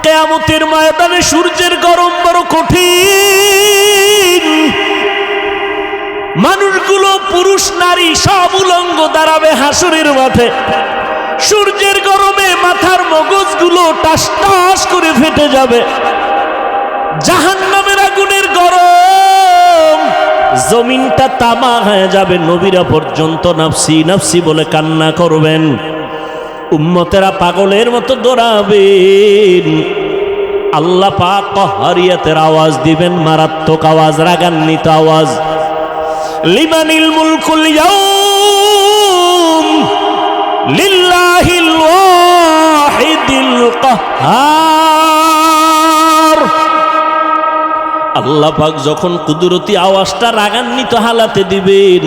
কিয়ামতের ময়দানে সূর্যের গরম বড় কঠিন। মানুষগুলো পুরুষ নারী সব উলঙ্গ দাঁড়াবে হাসরের মাঠে। সূর্যের গরমে মাথার মগজগুলো টাস টাস করে ফেটে যাবে। জাহান্নামের আগুনের গরম, জমিনটা তামা হয়ে যাবে। নবীরা পর্যন্ত নাফসি নাফসি বলে কান্না করবেন। উম্মতেরা পাগলের মতো দৌড়াবেন। আল্লাহ পাক কহরিয়াতের আওয়াজ দিবেন, মারাত্মক আওয়াজ, রাগান্বিত আওয়াজ। লিমানিল মুলকুল ইয়াউম লিল্লাহিল ওয়াহিদিল কাহ্হার। আল্লাহ পাক যখন কুদরতি আওয়াজটা রাগান্বিত হালাতে দিবেন,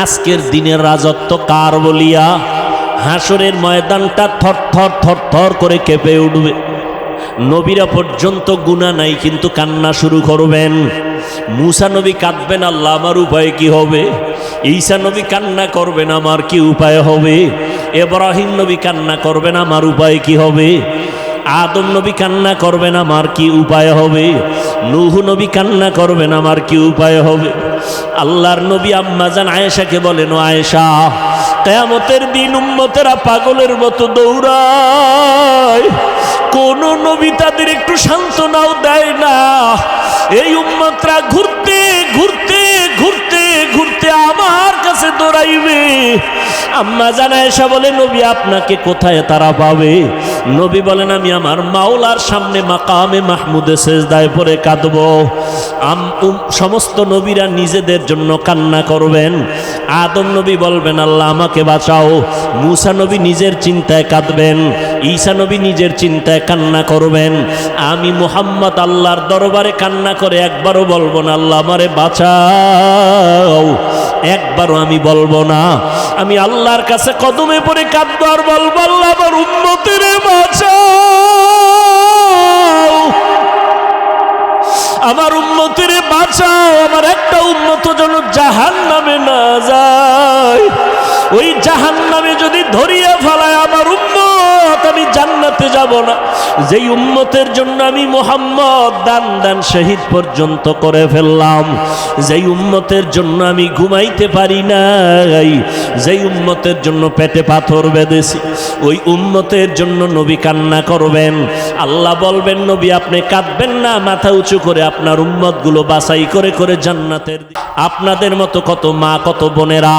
আজকের দিনের রাজত্ব কার বলিয়া হাসরের ময়দানটা থর থর থর থর করে কেঁপে উঠবে। নবীরা পর্যন্ত গুনাহ নাই কিন্তু কান্না শুরু করবেন। মুসা নবী কাঁদবেন, আল্লাহ আমার উপায় কি হবে? ঈসা নবী কান্না করবেন, আমার কি উপায় হবে? ইব্রাহিম নবী কান্না করবেন, আমার উপায় কি হবে? আদম নবী কান্না করবেন, আমার কি উপায় হবে? নূহ নবী কান্না করবেন, আমার কি উপায় হবে? আল্লাহর নবী আম্মা জান আয়েশাকে বলেন, ও আয়েশা, কিয়ামতের দিন উম্মতেরা পাগলের মতো দৌড়ায়, কোন নবী তাদের একটু সান্ত্বনাও দেয় না। এই উম্মতরা ঘুরতে ঘুরতে ঘুরতে ঘুরতে আমার কাছে দৌড়াইবে। আম্মা জান আয়েশা বলে, নবী আপনাকে কোথায় তারা পাবে? নবী বলেন, আমি আমার মাওলার সামনে মাকামে মাহমুদে সেজদায় পড়ে কাঁদব। সমস্ত নবীরা নিজেদের জন্য কান্না করবেন। আদম নবী বলবেন, আল্লাহ আমাকে বাঁচাও। মুসা নবী নিজের চিন্তায় কাঁদবেন। ঈসা নবী নিজের চিন্তায় কান্না করবেন। আমি মুহাম্মদ আল্লাহর দরবারে কান্না করে একবারও বলবো না, আল্লাহ আমারে বাঁচাও। একবারও আমি বলবো না। আমি আল্লাহর কাছে কদমে পড়ে কাঁদবো আর বলবো, আল্লাহ আমার উম্মতের বাঁচাও, আমার উম্মতের বাঁচাও। আমার একটা উম্মত যেন জাহান্নামে না যায়। ওই জাহান্নামে যদি ধরিয়ে ফেলায় আমার উম্মত, আমি জান্নাতে যাব না। যেই উম্মতের জন্য আমি মুহাম্মদ দান দান শহীদ পর্যন্ত করে ফেললাম, যেই উম্মতের জন্য আমি ঘুমাইতে পারি নাই, যেই উম্মতের জন্য পেটে পাথর বেঁধেছি, ওই উম্মতের জন্য নবী কান্না করবেন। আল্লাহ বলবেন, নবী আপনি কাঁদবেন না, মাথা উঁচু করে আপনার উম্মতগুলো বাছাই করে করে জান্নাতের। আপনাদের মতো কত মা, কত বোনেরা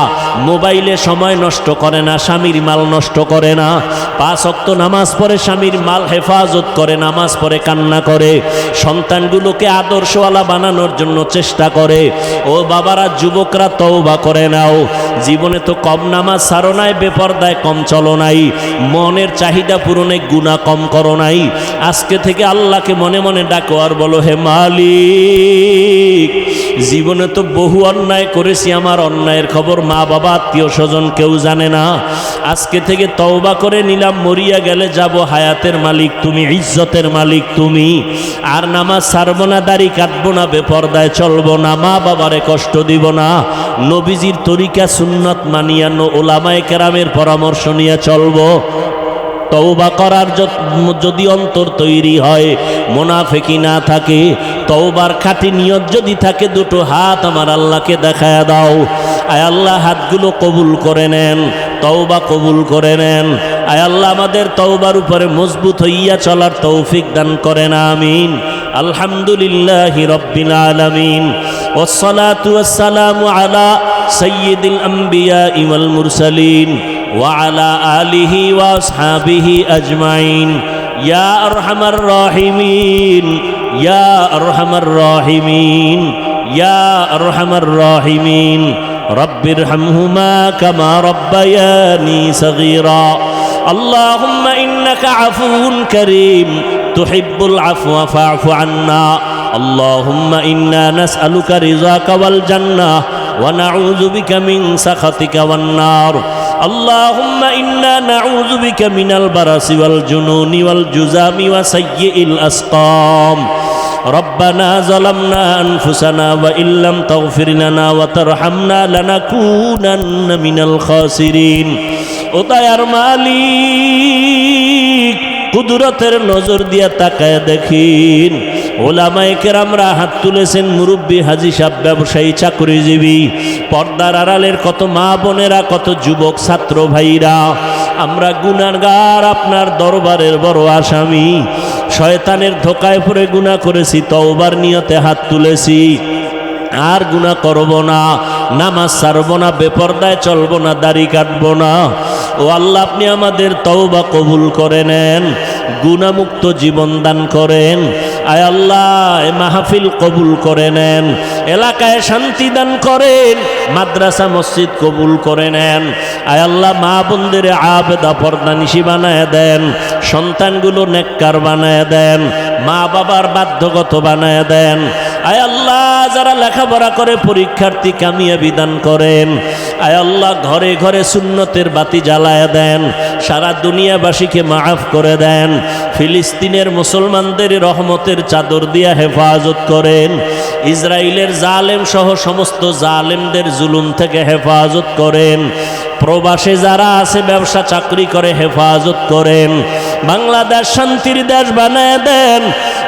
মোবাইলে সময় নষ্ট করে না, স্বামীর মাল নষ্ট করে না, 5 ওয়াক্ত নামাজ পড়ে স্বামীর মাল হেফাজত করে, নামাজ পড়ে কান্না করে, সন্তানগুলোকে আদর্শওয়ালা বানানোর জন্য চেষ্টা করে। ও বাবারা, যুবকরা তওবা করে নাও। জীবনে তো কম নামাজ ছাড়ো নাই, বেপরদায় কম চলো নাই, মনের চাহিদা পূরণে গুনাহ কম করো নাই। আজকে থেকে আল্লাহকে মনে মনে ডাকো আর বলো, হে মালিক, জীবনে তো বহু অন্যায় করেছি, আমার অন্যায়ের খবর মা বাবা আত্মীয় স্বজন কেউ জানে না। আজকে থেকে তওবা করে নিলাম, মরিয়া গেলে যাব, হায়াতের মালিক তুমি, ইজ্জতের মালিক তুমি। আর নামাজ ছাড়বো না, দাড়ি কাটবো না, বেপরদায় চলবো না, মা বাবারে কষ্ট দিব না, নবীজির তরিকা সুন্নত মানিয়ানো ওলামায়ে কেরামের পরামর্শ নিয়ে চলবো। তওবা করার যদি অন্তর তৈরি হয়, মুনাফিকি না থাকে, তওবার খাঁটি নিয়ত যদি থাকে, দুটো হাত আমার আল্লাহকে দেখায়া দাও। আয় আল্লাহ, হাতগুলো কবুল করে নেন, তওবা কবুল করে নেন। আয় আল্লাহ, আমাদের তওবার উপরে মজবুত হইয়া চলার তৌফিক দান করেন, আমিন। আলহামদুলিল্লাহি রাব্বিল আলামিন, ওয়াসসালাতু ওয়াসসালামু আলা সাইয়্যিদিল আম্বিয়া ওয়াল মুরসালিন ওয়া আলা আলিহি ওয়া আসহাবিহি আজমাইন। ইয়া আরহামার রাহিমিন, ইয়া আরহামার রাহিমিন, ইয়া আরহামার রাহিমিন। রব্বিরহামহুমা কামা রব্বায়ানি সগীরা। আল্লাহুম্মা ইন্নাকা আফুউন কারীম তুহিব্বুল আফওয়া ফা'ফু আন্না। আল্লাহুম্মা ইন্না নাসআলুকা রিযাকা ওয়াল জান্নাহ ওয়া নাউযু বিকা মিন সাখাতিকা ওয়ান নার। আল্লাহুম্মা ইন্না নাউযু বিকা মিনাল বারাসি ওয়াল জুনুনি ওয়াল জুযামি ওয়া সাইয়্যিল আসকাম। রব্বানা যালামনা আনফুসানা ওয়া ইল্লাম তাগফির লানা ওয়া তারহামনা লানাকুনান্না মিনাল খাসিরিন। ও দয়ার মালিক, কুদরতের নজর দিয়া তাকায় দেখিন। ওলামায়ে কেরামরা হাত তুলেছেন, মুরব্বী, হাজী সাহেব, ব্যবসায়ী, চাকরিজীবী, পর্দার আড়ালের কত মা বোনেরা, কত যুবক ছাত্র ভাইরা, আমরা গুনাহগার, আপনার দরবারের বড় আসামি। শয়তানের ধোকায় পড়ে গুনাহ করেছি, তওবার নিয়তে হাত তুলেছি, আর গুনাহ করব না, নামাজ ছাড়ব না, বেপরদায় চলব না, দাড়ি কাটব না। ও আল্লাহ, আপনি আমাদের তওবা কবুল করে নেন, গুনাহমুক্ত জীবন দান করেন। আয় আল্লাহ, এ মাহফিল কবুল করে নেন, এলাকায় শান্তি দান করেন, মাদ্রাসা মসজিদ কবুল করে নেন। আয় আল্লাহ, মা বোনদের আবেদা পর্দানিশী বানায় দেন, সন্তানগুলো নেককার বানায় দেন, মা বাবার বাধ্যগত বানায় দেন। আয় আল্লাহ, যারা লেখাপড়া করে পরীক্ষার্থী কামিয়াবি দান করেন। আয় আল্লাহ, ঘরে ঘরে সুন্নতের বাতি জ্বালায় দেন, সারা দুনিয়াবাসীকে মাফ করে দেন। ফিলিস্তিনের মুসলমানদের রহমতের চাদর দিয়া হেফাজত করেন। ইসরায়েলের জালেম সহ সমস্ত জালেমদের জুলুম থেকে হেফাজত করেন। প্রবাসে যারা আছে, ব্যবসা চাকরি করে, হেফাজত করেন। বাংলাদেশ শান্তির দেশ বানায় দেন।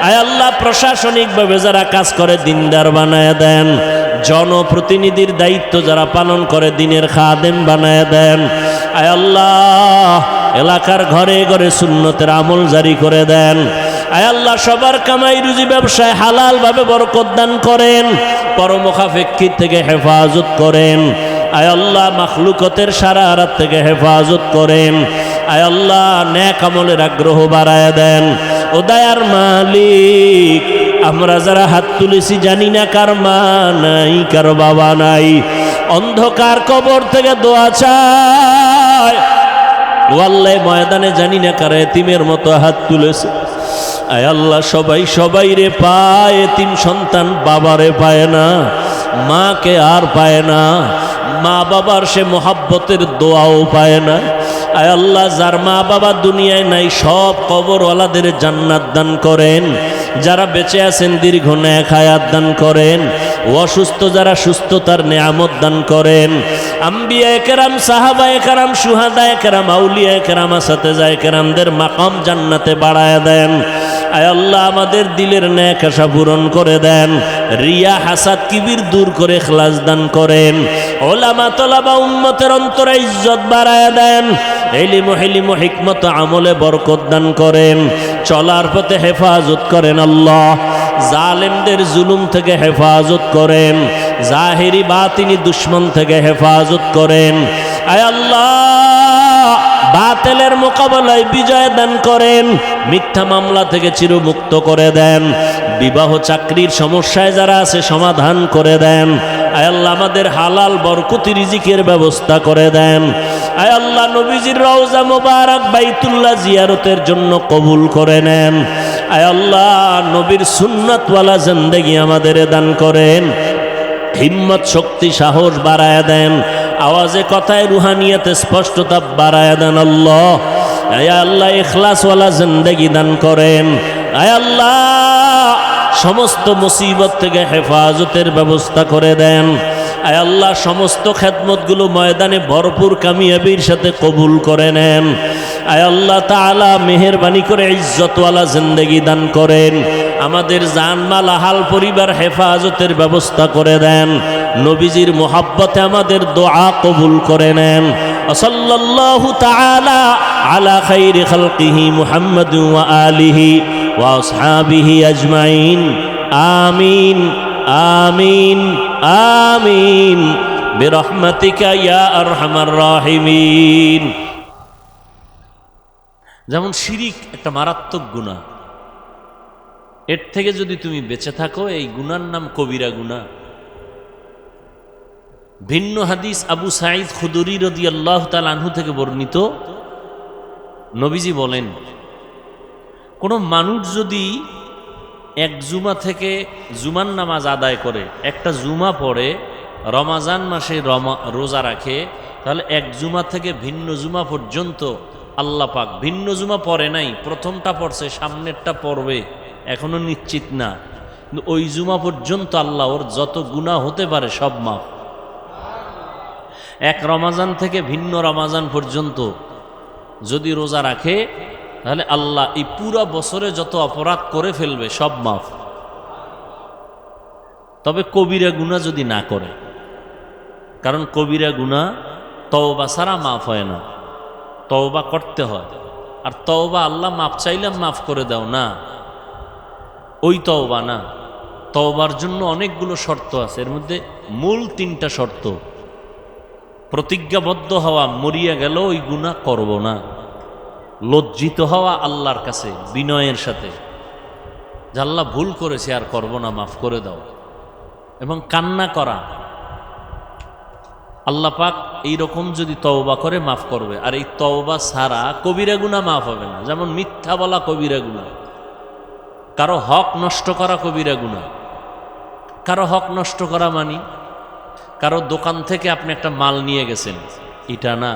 আয় আল্লাহ, প্রশাসনিকভাবে যারা কাজ করে, দিনদার বানায় দেন। জনপ্রতিনিধির দায়িত্ব যারা পালন করে, দিনের খাদেম বানায় দেন। আয় আল্লাহ, এলাকার ঘরে ঘরে সুন্নতের আমল জারি করে দেন। আয় আল্লাহ, সবার কামাই রুজি ব্যবসায় হালালভাবে বরকত দান করেন, পরমুখাপেক্ষী থেকে হেফাজত করেন। আয় আল্লাহ, মাখলুকতের সারা আরাত থেকে হেফাজত করেন। আয় আল্লাহ, নেক আমলের আগ্রহ বাড়ায় দেন। ও দয়ার মালিক, আমরা যারা হাত তুলেছি, জানি না কার মা নাই, কার বাবা নাই, অন্ধকার কবর থেকে দোয়া চায়। ও আল্লাহ, ময়দানে জানি না কার এতিমের মতো হাত তুলেছে। আয় আল্লাহ, সবাই সবাই রে পায়, এতিম সন্তান বাবারে পায় না, মাকে আর পায় না, মা বাবার সে মোহাব্বতের দোয়াও পায় না। আয় আল্লাহ, যার মা বাবা দুনিয়ায় নাই, সব কবরওয়ালাদের জান্নাত দান করেন। যারা বেঁচে আছেন, দীর্ঘ নেক হায়াত দান করেন। অসুস্থ যারা, সুস্থতার নেয়ামত দান করেন। আম্বিয়ায়ে কেরাম, সাহাবায়ে কেরাম, শুহাদায়ে কেরাম, আউলিয়ায়ে কেরাম, আসাতেজায়ে কেরামদের মাকাম জান্নাতে বাড়ায় দেন। আয় আল্লাহ, আমাদের দিলের নেক আশা পূরণ করে দেন। রিয়া, হাসাদ, কিবির দূর করে ইখলাস দান করেন। ওলামা, তলাবা, উম্মতের অন্তরে ইজ্জত বাড়ায় দেন। ইলম, হিলম, হিকমত, আমলে বরকত দান করেন। চলার পথে হেফাজত করেন আল্লাহ। জালেমদের জুলুম থেকে হেফাজত করেন। জাহিরি বাতিনি দুশ্মন থেকে হেফাজত করেন। আয় আল্লাহ, বাতিলের মোকাবেলায় বিজয় দান করেন। মিথ্যা মামলা থেকে চিরমুক্ত করে দেন। বিবাহ চাকরির সমস্যায় যারা আছে, সমাধান করে দেন। আয় আল্লাহ, আমাদের হালাল বরকতি রিজিকের ব্যবস্থা করে দেন। আয় আল্লাহ, নবীজির রওজা মোবারক বাইতুল্লাহ জিয়ারতের জন্য কবুল করে নেন। আয় আল্লাহ, নবীর সুন্নাতওয়ালা জিন্দেগি আমাদের দান করেন। হিম্মত, শক্তি, সাহস বাড়ায় দেন। আওয়াজে, কথায়, রুহানিয়াতে স্পষ্টতা বাড়ায় দেন আল্লাহ। আয় আল্লাহ, ইখলাসওয়ালা জিন্দেগি দান করেন। আয় আল্লাহ, সমস্ত মুসিবত থেকে হেফাজতের ব্যবস্থা করে দেন। আয় আল্লাহ, সমস্ত খেদমতগুলো ময়দানে ভরপুর কামিয়াবির সাথে কবুল করে নেন। আয় আল্লাহ তাআলা, মেহেরবানি করে ইজ্জতওয়ালা জিন্দেগি দান করেন। আমাদের জানমাল, আহাল, পরিবার হেফাজতের ব্যবস্থা করে দেন। নবীজির মোহাব্বতে আমাদের দোয়া কবুল করে নেন। সাল্লাল্লাহু তাআলা আলা খাইরি খালকিহি মুহাম্মাদ ওয়া আলিহি ওয়া আসহাবিহি আজমাইন। আমিন আমিন আমিন বিরহমাতিকা ইয়া আরহামার রাহিমিন। যেমন শিরিক একটা মারাত্মক গুনাহ, এর থেকে যদি তুমি বেঁচে থাকো, এই গুনার নাম কবিরা গুনাহ। ভিন্ন হাদিস আবু সাঈদ খুদরি রাদিয়াল্লাহু তাআলা আনহু থেকে বর্ণিত, নবীজি বলেন, কোনো মানুষ যদি এক জুমা থেকে জুমার নামাজ আদায় করে, একটা জুমা পড়ে, রমাজান মাসে রোজা রাখে, তাহলে এক জুমা থেকে ভিন্ন জুমা পর্যন্ত আল্লাহ পাক, ভিন্ন জুমা পড়ে নাই, প্রথমটা পড়ছে, সামনেরটা পড়বে, এখনো নিশ্চিত না, কিন্তু ওই জুমা পর্যন্ত আল্লাহ ওর যত গুনাহ হতে পারে সব মাফ। এক রমাজান থেকে ভিন্ন রমাজান পর্যন্ত যদি রোজা রাখে, তাহলে আল্লাহ এই পুরা বছরে যত অপরাধ করে ফেলবে সব মাফ, তবে কবিরা গুনাহ যদি না করে। কারণ কবিরা গুনাহ তওবা ছাড়া মাফ হয় না, তওবা করতে হয়। আর তওবা আল্লাহ মাফ চাইলাম মাফ করে দাও না, ওই তওবা না। তওবার জন্য অনেকগুলো শর্ত আছে, এর মধ্যে মূল 3টা শর্ত। প্রতিজ্ঞাবদ্ধ হওয়া, মরিয়া গেল ওই গুনাহ করব না। লজ্জিত হওয়া আল্লাহর কাছে বিনয়ের সাথে, যে আল্লাহ ভুল করেছে আর করব না, মাফ করে দাও। এবং কান্না করা, আল্লাহ পাক এইরকম যদি তওবা করে মাফ করবে। আর এই তওবা ছাড়া কবিরা গুনাহ মাফ হবে না। যেমন মিথ্যা বলা কবিরা গুনাহ, কারো হক নষ্ট করা কবিরা গুনাহ। কারো হক নষ্ট করা মানি কারো দোকান থেকে আপনি একটা মাল নিয়ে গেছেন, এটা না।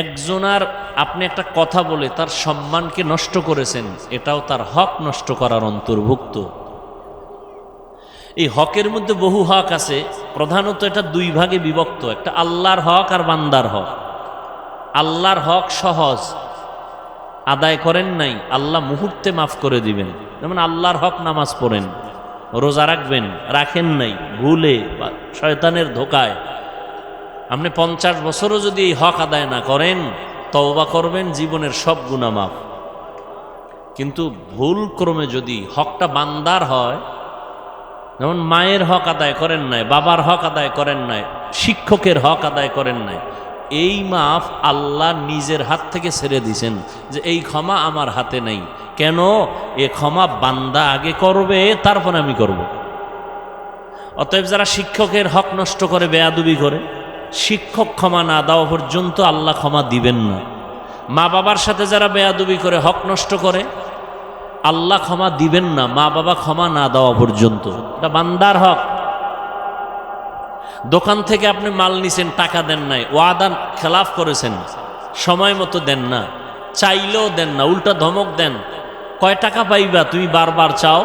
একজনার আপনি একটা কথা বলে তার সম্মানকে নষ্ট করেছেন, এটাও তার হক নষ্ট করার অন্তর্ভুক্ত। এই হকের মধ্যে বহু হক আছে, প্রধানত এটা 2 ভাগে বিভক্ত। একটা আল্লাহর হক আর বান্দার হক। আল্লাহর হক সহজ, আদায় করেন নাই আল্লাহ মুহূর্তে মাফ করে দিবেন। যেমন আল্লাহর হক নামাজ পড়েন, রোজা রাখবেন, রাখেন নাই ভুলে বা শয়তানের ধোকায়, আপনি 50 বছরও যদি এই হক আদায় না করেন, তওবা করবেন, জীবনের সব গুনাহ মাফ। কিন্তু ভুল ক্রমে যদি হকটা বান্দার হয়, যেমন মায়ের হক আদায় করেন নাই, বাবার হক আদায় করেন নাই, শিক্ষকের হক আদায় করেন নাই, এই মাফ আল্লাহ নিজের হাত থেকে ছেড়ে দিয়েছেন, যে এই ক্ষমা আমার হাতে নেই। কেন? এ ক্ষমা বান্দা আগে করবে, তারপর আমি করব। অতএব যারা শিক্ষকের হক নষ্ট করে, বেয়াদবি করে, শিক্ষক ক্ষমা না দেওয়া পর্যন্ত আল্লাহ ক্ষমা দিবেন না। মা বাবার সাথে যারা বেয়াদবি করে, হক নষ্ট করে, আল্লাহ ক্ষমা দিবেন না মা বাবা ক্ষমা না দেওয়া পর্যন্ত। এটা বান্দার হক। দোকান থেকে আপনি মাল নিছেন, টাকা দেন নাই, ওয়াদা খেলাফ করেছেন, সময় মতো দেন না, চাইলেও দেন না, উল্টা ধমক দেন, কয় টাকা পাইবা, তুমি বারবার চাও।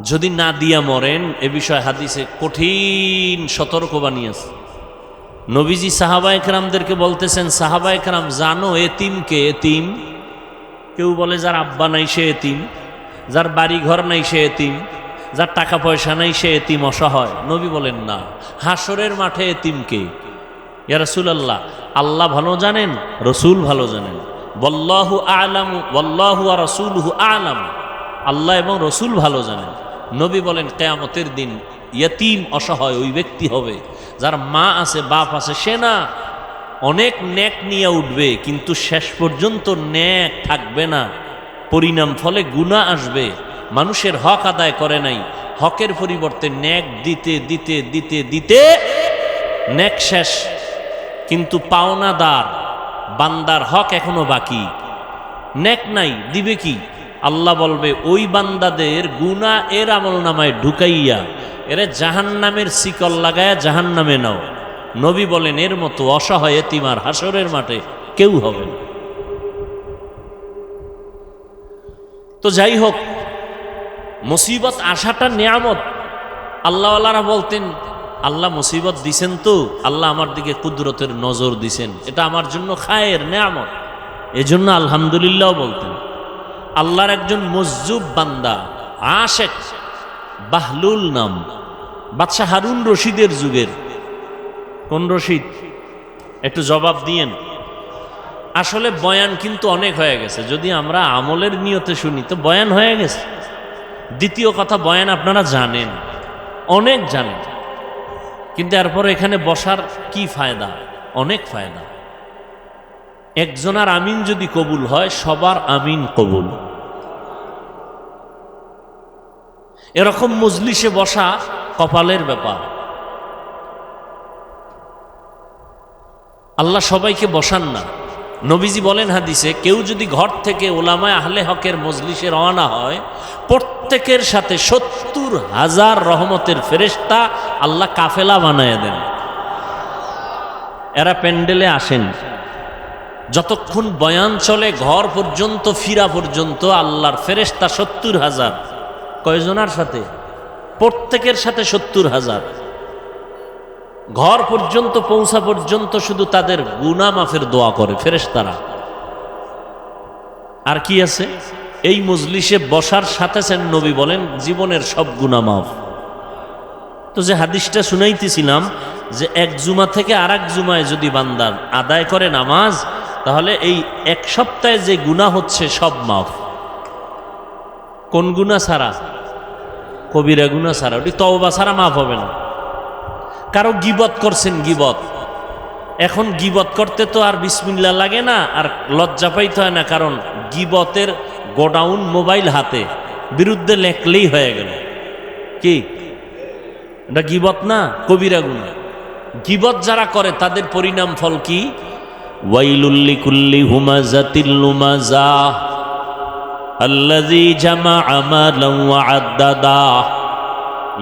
যদি না দিয়া মরেন, এ বিষয়ে হাদিসে কঠিন সতর্কবাণী আছে। নবীজি সাহাবায়ে কেরামদেরকে বলতেছেন, সাহাবায়ে কেরাম জানো এতিমকে? এতিম কেউ বলে যার আব্বা নাই সে এতিম, যার বাড়ি ঘর নাই সে এতিম, যার টাকা পয়সা নাই সে এতিম, অসহায়। নবী বলেন না, হাসরের মাঠে এতিমকে। ইয়া রাসূলুল্লাহ, আল্লাহ ভালো জানেন, রসুল ভালো জানেন। ওয়াল্লাহু আ'লামু ওয়াল্লাহু ওয়া রাসূলুহু আ'লাম, আল্লাহ এবং রসুল ভালো জানেন। নবী বলেন, কিয়ামতের দিন ইয়তীম অসহায় ওই ব্যক্তি হবে যার মা আছে, বাপ আছে, সে না অনেক নেক নিয়ে উঠবে, কিন্তু শেষ পর্যন্ত নেক থাকবে না, পরিণাম ফলে গুনাহ আসবে। মানুষের হক আদায় করে নাই, হকের পরিবর্তে নেক দিতে দিতে দিতে দিতে নেক শেষ, কিন্তু পাওনাদার বান্দার হক এখনো বাকি, নেক নাই, দিবে কি? আল্লাহ বলবে ওই বান্দাদের গুনাহ এর আমলনামায় ঢুকাইয়া এরে জাহান্নামের শিকল লাগায়া জাহান্নামে নাও। নবী বলেন, এর মতো অসহায় এতিম আর হাসরের মাঠে কেউ হবে না। তো যাই হোক, মুসিবত আসাটা নিয়ামত। আল্লাহওয়ালারা বলতেন, আল্লাহ মুসিবত দিছেন তো, আল্লাহ আমার দিকে কুদরতের নজর দিছেন, এটা আমার জন্য খায়ের নিয়ামত, এজন্য আলহামদুলিল্লাহ বলতেন। আল্লাহর একজন মজজুব বান্দা, আশেক, বাহলুল নাম, বাদশাহ হারুন রশিদের যুগের। কোন রশিদ? একটু জবাব দিয়েন। আসলে বয়ান কিন্তু অনেক হয়ে গেছে, যদি আমরা আমলের নিয়তে শুনি তো বয়ান হয়ে গেছে। দ্বিতীয় কথা, বয়ান আপনারা জানেন, অনেক জানেন, কিন্তু এরপর এখানে বসার কি ফায়দা? অনেক ফায়দা। একজনের আমিন যদি কবুল হয়, সবার আমিন কবুল। এরকম মজলিসে বসা কপালের ব্যাপার। আল্লাহ সবাইকে বসান না। নবীজি বলেন হাদিসে, কেউ যদি ঘর থেকে ওলামায়ে আহলে হকের মজলিসে রওনা হয়, প্রত্যেকের সাথে 70,000 রহমতের ফেরেশতা আল্লাহ কাফেলা বানায় দেন। এরা প্যান্ডেলে আসেন, যতক্ষণ বয়ান চলে ঘর পর্যন্ত ফিরা পর্যন্ত আল্লাহর ফেরেশতা 70,000। কয়জনার সাথে? প্রত্যেকের সাথে 70,000। ঘর পর্যন্ত পৌঁছা পর্যন্ত শুধু তাদের গুনাহ মাফের দোয়া করে ফেরেশতারা। আর কি আছে? এই মজলিসে বসার সাথে সাথে নবী বলেন জীবনের সব গুনাহ মাফ। তো যে হাদিসটা শুনাইতেছিলাম যে এক জুমা থেকে আর এক জুমায় যদি বান্দা আদায় করে নামাজ, তাহলে এই এক সপ্তাহে যে গুনাহ হচ্ছে সব মাফ। কোন গুনাহ ছাড়া? কবিরা গুনাহ ছাড়া। ওটি তওবা ছাড়া মাফ হবে না। কারো গীবত করছেন, গীবত, এখন গীবত করতে তো আর বিসমিল্লাহ লাগে না, আর লজ্জা পাইতে হয় না, কারণ গীবতের গোডাউন মোবাইল হাতে, বিরুদ্ধে লেখলেই হয়ে গেল। কি এটা গীবত না? কবিরা গুনাহ। গীবত যারা করে তাদের পরিণাম ফল কি? ওয়াইলুল লিকুল্লি হুমাযাতিল লুমাযা আল্লাযী জামাআ মালান ওয়া আদ্দাদা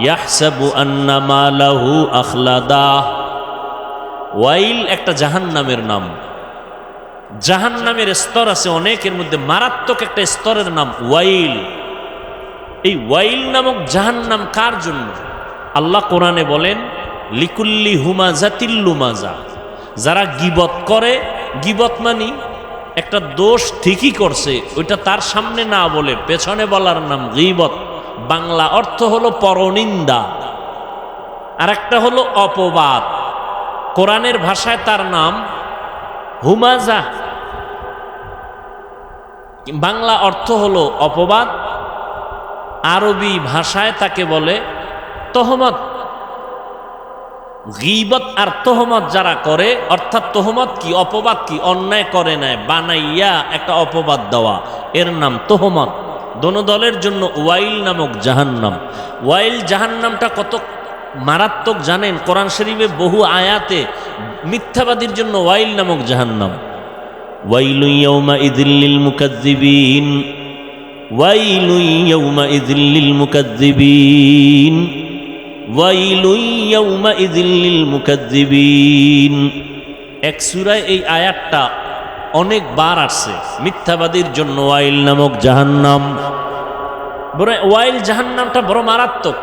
ইয়াহসাবু আন্না মালাহু আখলাদা। ওয়াইল একটা জাহান্নামের নাম। জাহান্নামের স্তর আছে অনেকের মধ্যে, মারাত্মক একটা স্তরের নাম ওয়াইল। এই ওয়াইল নামক জাহান্নাম কার জন্য? আল্লাহ কোরআনে বলেন লিকুল্লি হুমাযাতিল লুমাযা, যারা গীবত করে। গীবত মানে একটা দোষ ঠিকই করছে, ওইটা তার সামনে না বলে পেছনে বলার নাম গীবত। বাংলা অর্থ হলো পরনিন্দা, আর একটা হলো অপবাদ। কোরআনের ভাষায় তার নাম হুমাযা, বাংলা অর্থ হলো অপবাদ, আরবি ভাষায় তাকে বলে তহমত। গীবত আর তহমত যারা করে, অর্থাৎ তহমত কি? অপবাদ কি? অন্যায় করে নেয় বানাইয়া একটা অপবাদ দেওয়া, এর নাম তহমত। দোনো দলের জন্য ওয়াইল নামক জাহান্নাম। ওয়াইল জাহান্নামটা কত মারাত্মক জানেন? কোরআন শরীফে বহু আয়াতে মিথ্যাবাদীর জন্য ওয়াইল নামক জাহান্নাম। ওয়াইলু ইয়াউমাইযিল লিল মুকাজ্জিবিন, ওয়াইলু ইয়াউমাইযিল লিল মুকাজ্জিবিন, ওয়াইলু ইয়াউমাইযিল লিল মুকাজ্জিবিন। এক সূরায় এই আয়াতটা অনেকবার আসছে। মিথ্যাবাদীর জন্য ওয়াইল নামক জাহান্নাম। বড় ওয়াইল জাহান্নামটা বড় মারাত্মক।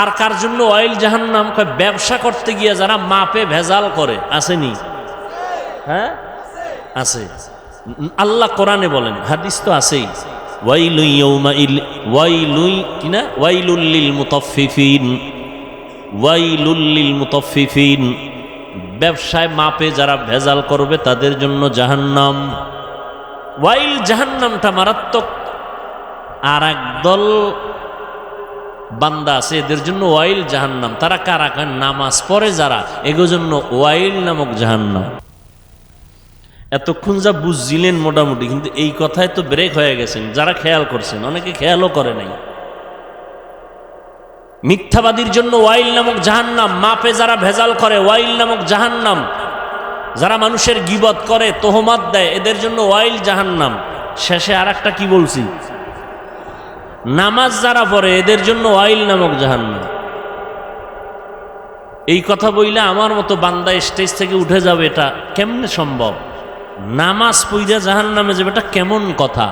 আর কার জন্য ওয়াইল জাহান্নাম? ব্যবসা করতে গিয়ে যারা মাপে ভেজাল করে, আসেনি? হ্যাঁ আছে। আল্লাহ কোরআনে বলেন, হাদিস তো আছেই, ওয়াইলু ইয়াউমাইল ওয়াইলু কিনা ওয়াইলুল লিল মুতাফফিফিন, ওয়াইলুল লিল মুতাফফিফিন। ব্যবসায় মাপে যারা ভেজাল করবে তাদের জন্য জাহান্নাম। ওয়াইল জাহান্নামটা মারাত্মক। আর একদল বান্দা আছে এদের জন্য ওয়াইল জাহান্নাম। তারা কারা? নামাজ পড়ে যারা, এগোর জন্য ওয়াইল নামক জাহান্নাম। এতক্ষণ যা বুঝছিলেন মোটামুটি, কিন্তু এই কথায় তো ব্রেক হয়ে গেছেন যারা খেয়াল করছেন, অনেকে খেয়ালও করে নাই। মিথ্যাবাদীর জন্য ওয়াইল নামক জাহান্নাম। মাপে যারা ভেজাল করে ওয়াইল নামক জাহান্নাম। যারা মানুষের গীবত করে, তোহমাত দেয়, এদের জন্য ওয়াইল জাহান্নাম। শেষে আর একটা কি বলছি? নামাজ যারা পড়ে এদের জন্য ওয়াইল নামক জাহান্নাম। এই কথা বইলে আমার মতো বান্দা স্টেজ থেকে উঠে যাবে, এটা কেমনে সম্ভব? নামাজ পড়িয়া জাহান্নামে যাবে, এটা কেমন কথা?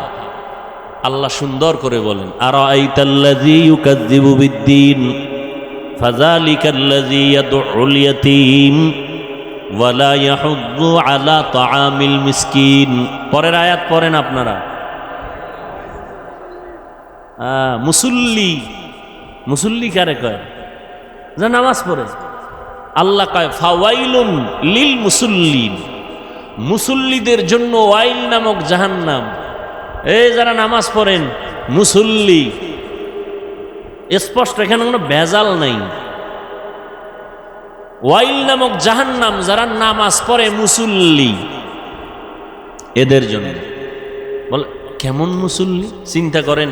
আল্লাহ সুন্দর করে বলেন, আরাআইতাল্লাযী ইউকাযযিবু বিদ্দীন ফাযালিকাল্লাযী ইয়াদউল ইয়াতীম ওয়া লা ইয়াহুদ্দু আলা তাআমিল মিসকিন। পরের আয়াত পড়েন আপনারা। মুসল্লি, মুসল্লি কারে কয়? যা নামাজ পড়ে। আল্লাহ কয় ফাওয়াইলুন লিল মুসল্লিন, মুসল্লিদের জন্য ওয়াইল নামক জাহান্নাম। এই যারা নামাজ পড়েন মুসল্লি, স্পষ্ট, এখানে কোনো ভেজাল নাই। ওয়াইল নামক জাহান্নাম যারা নামাজ পড়ে মুসল্লি, এদের জন্য। বলে কেমন মুসল্লি? চিন্তা করেন,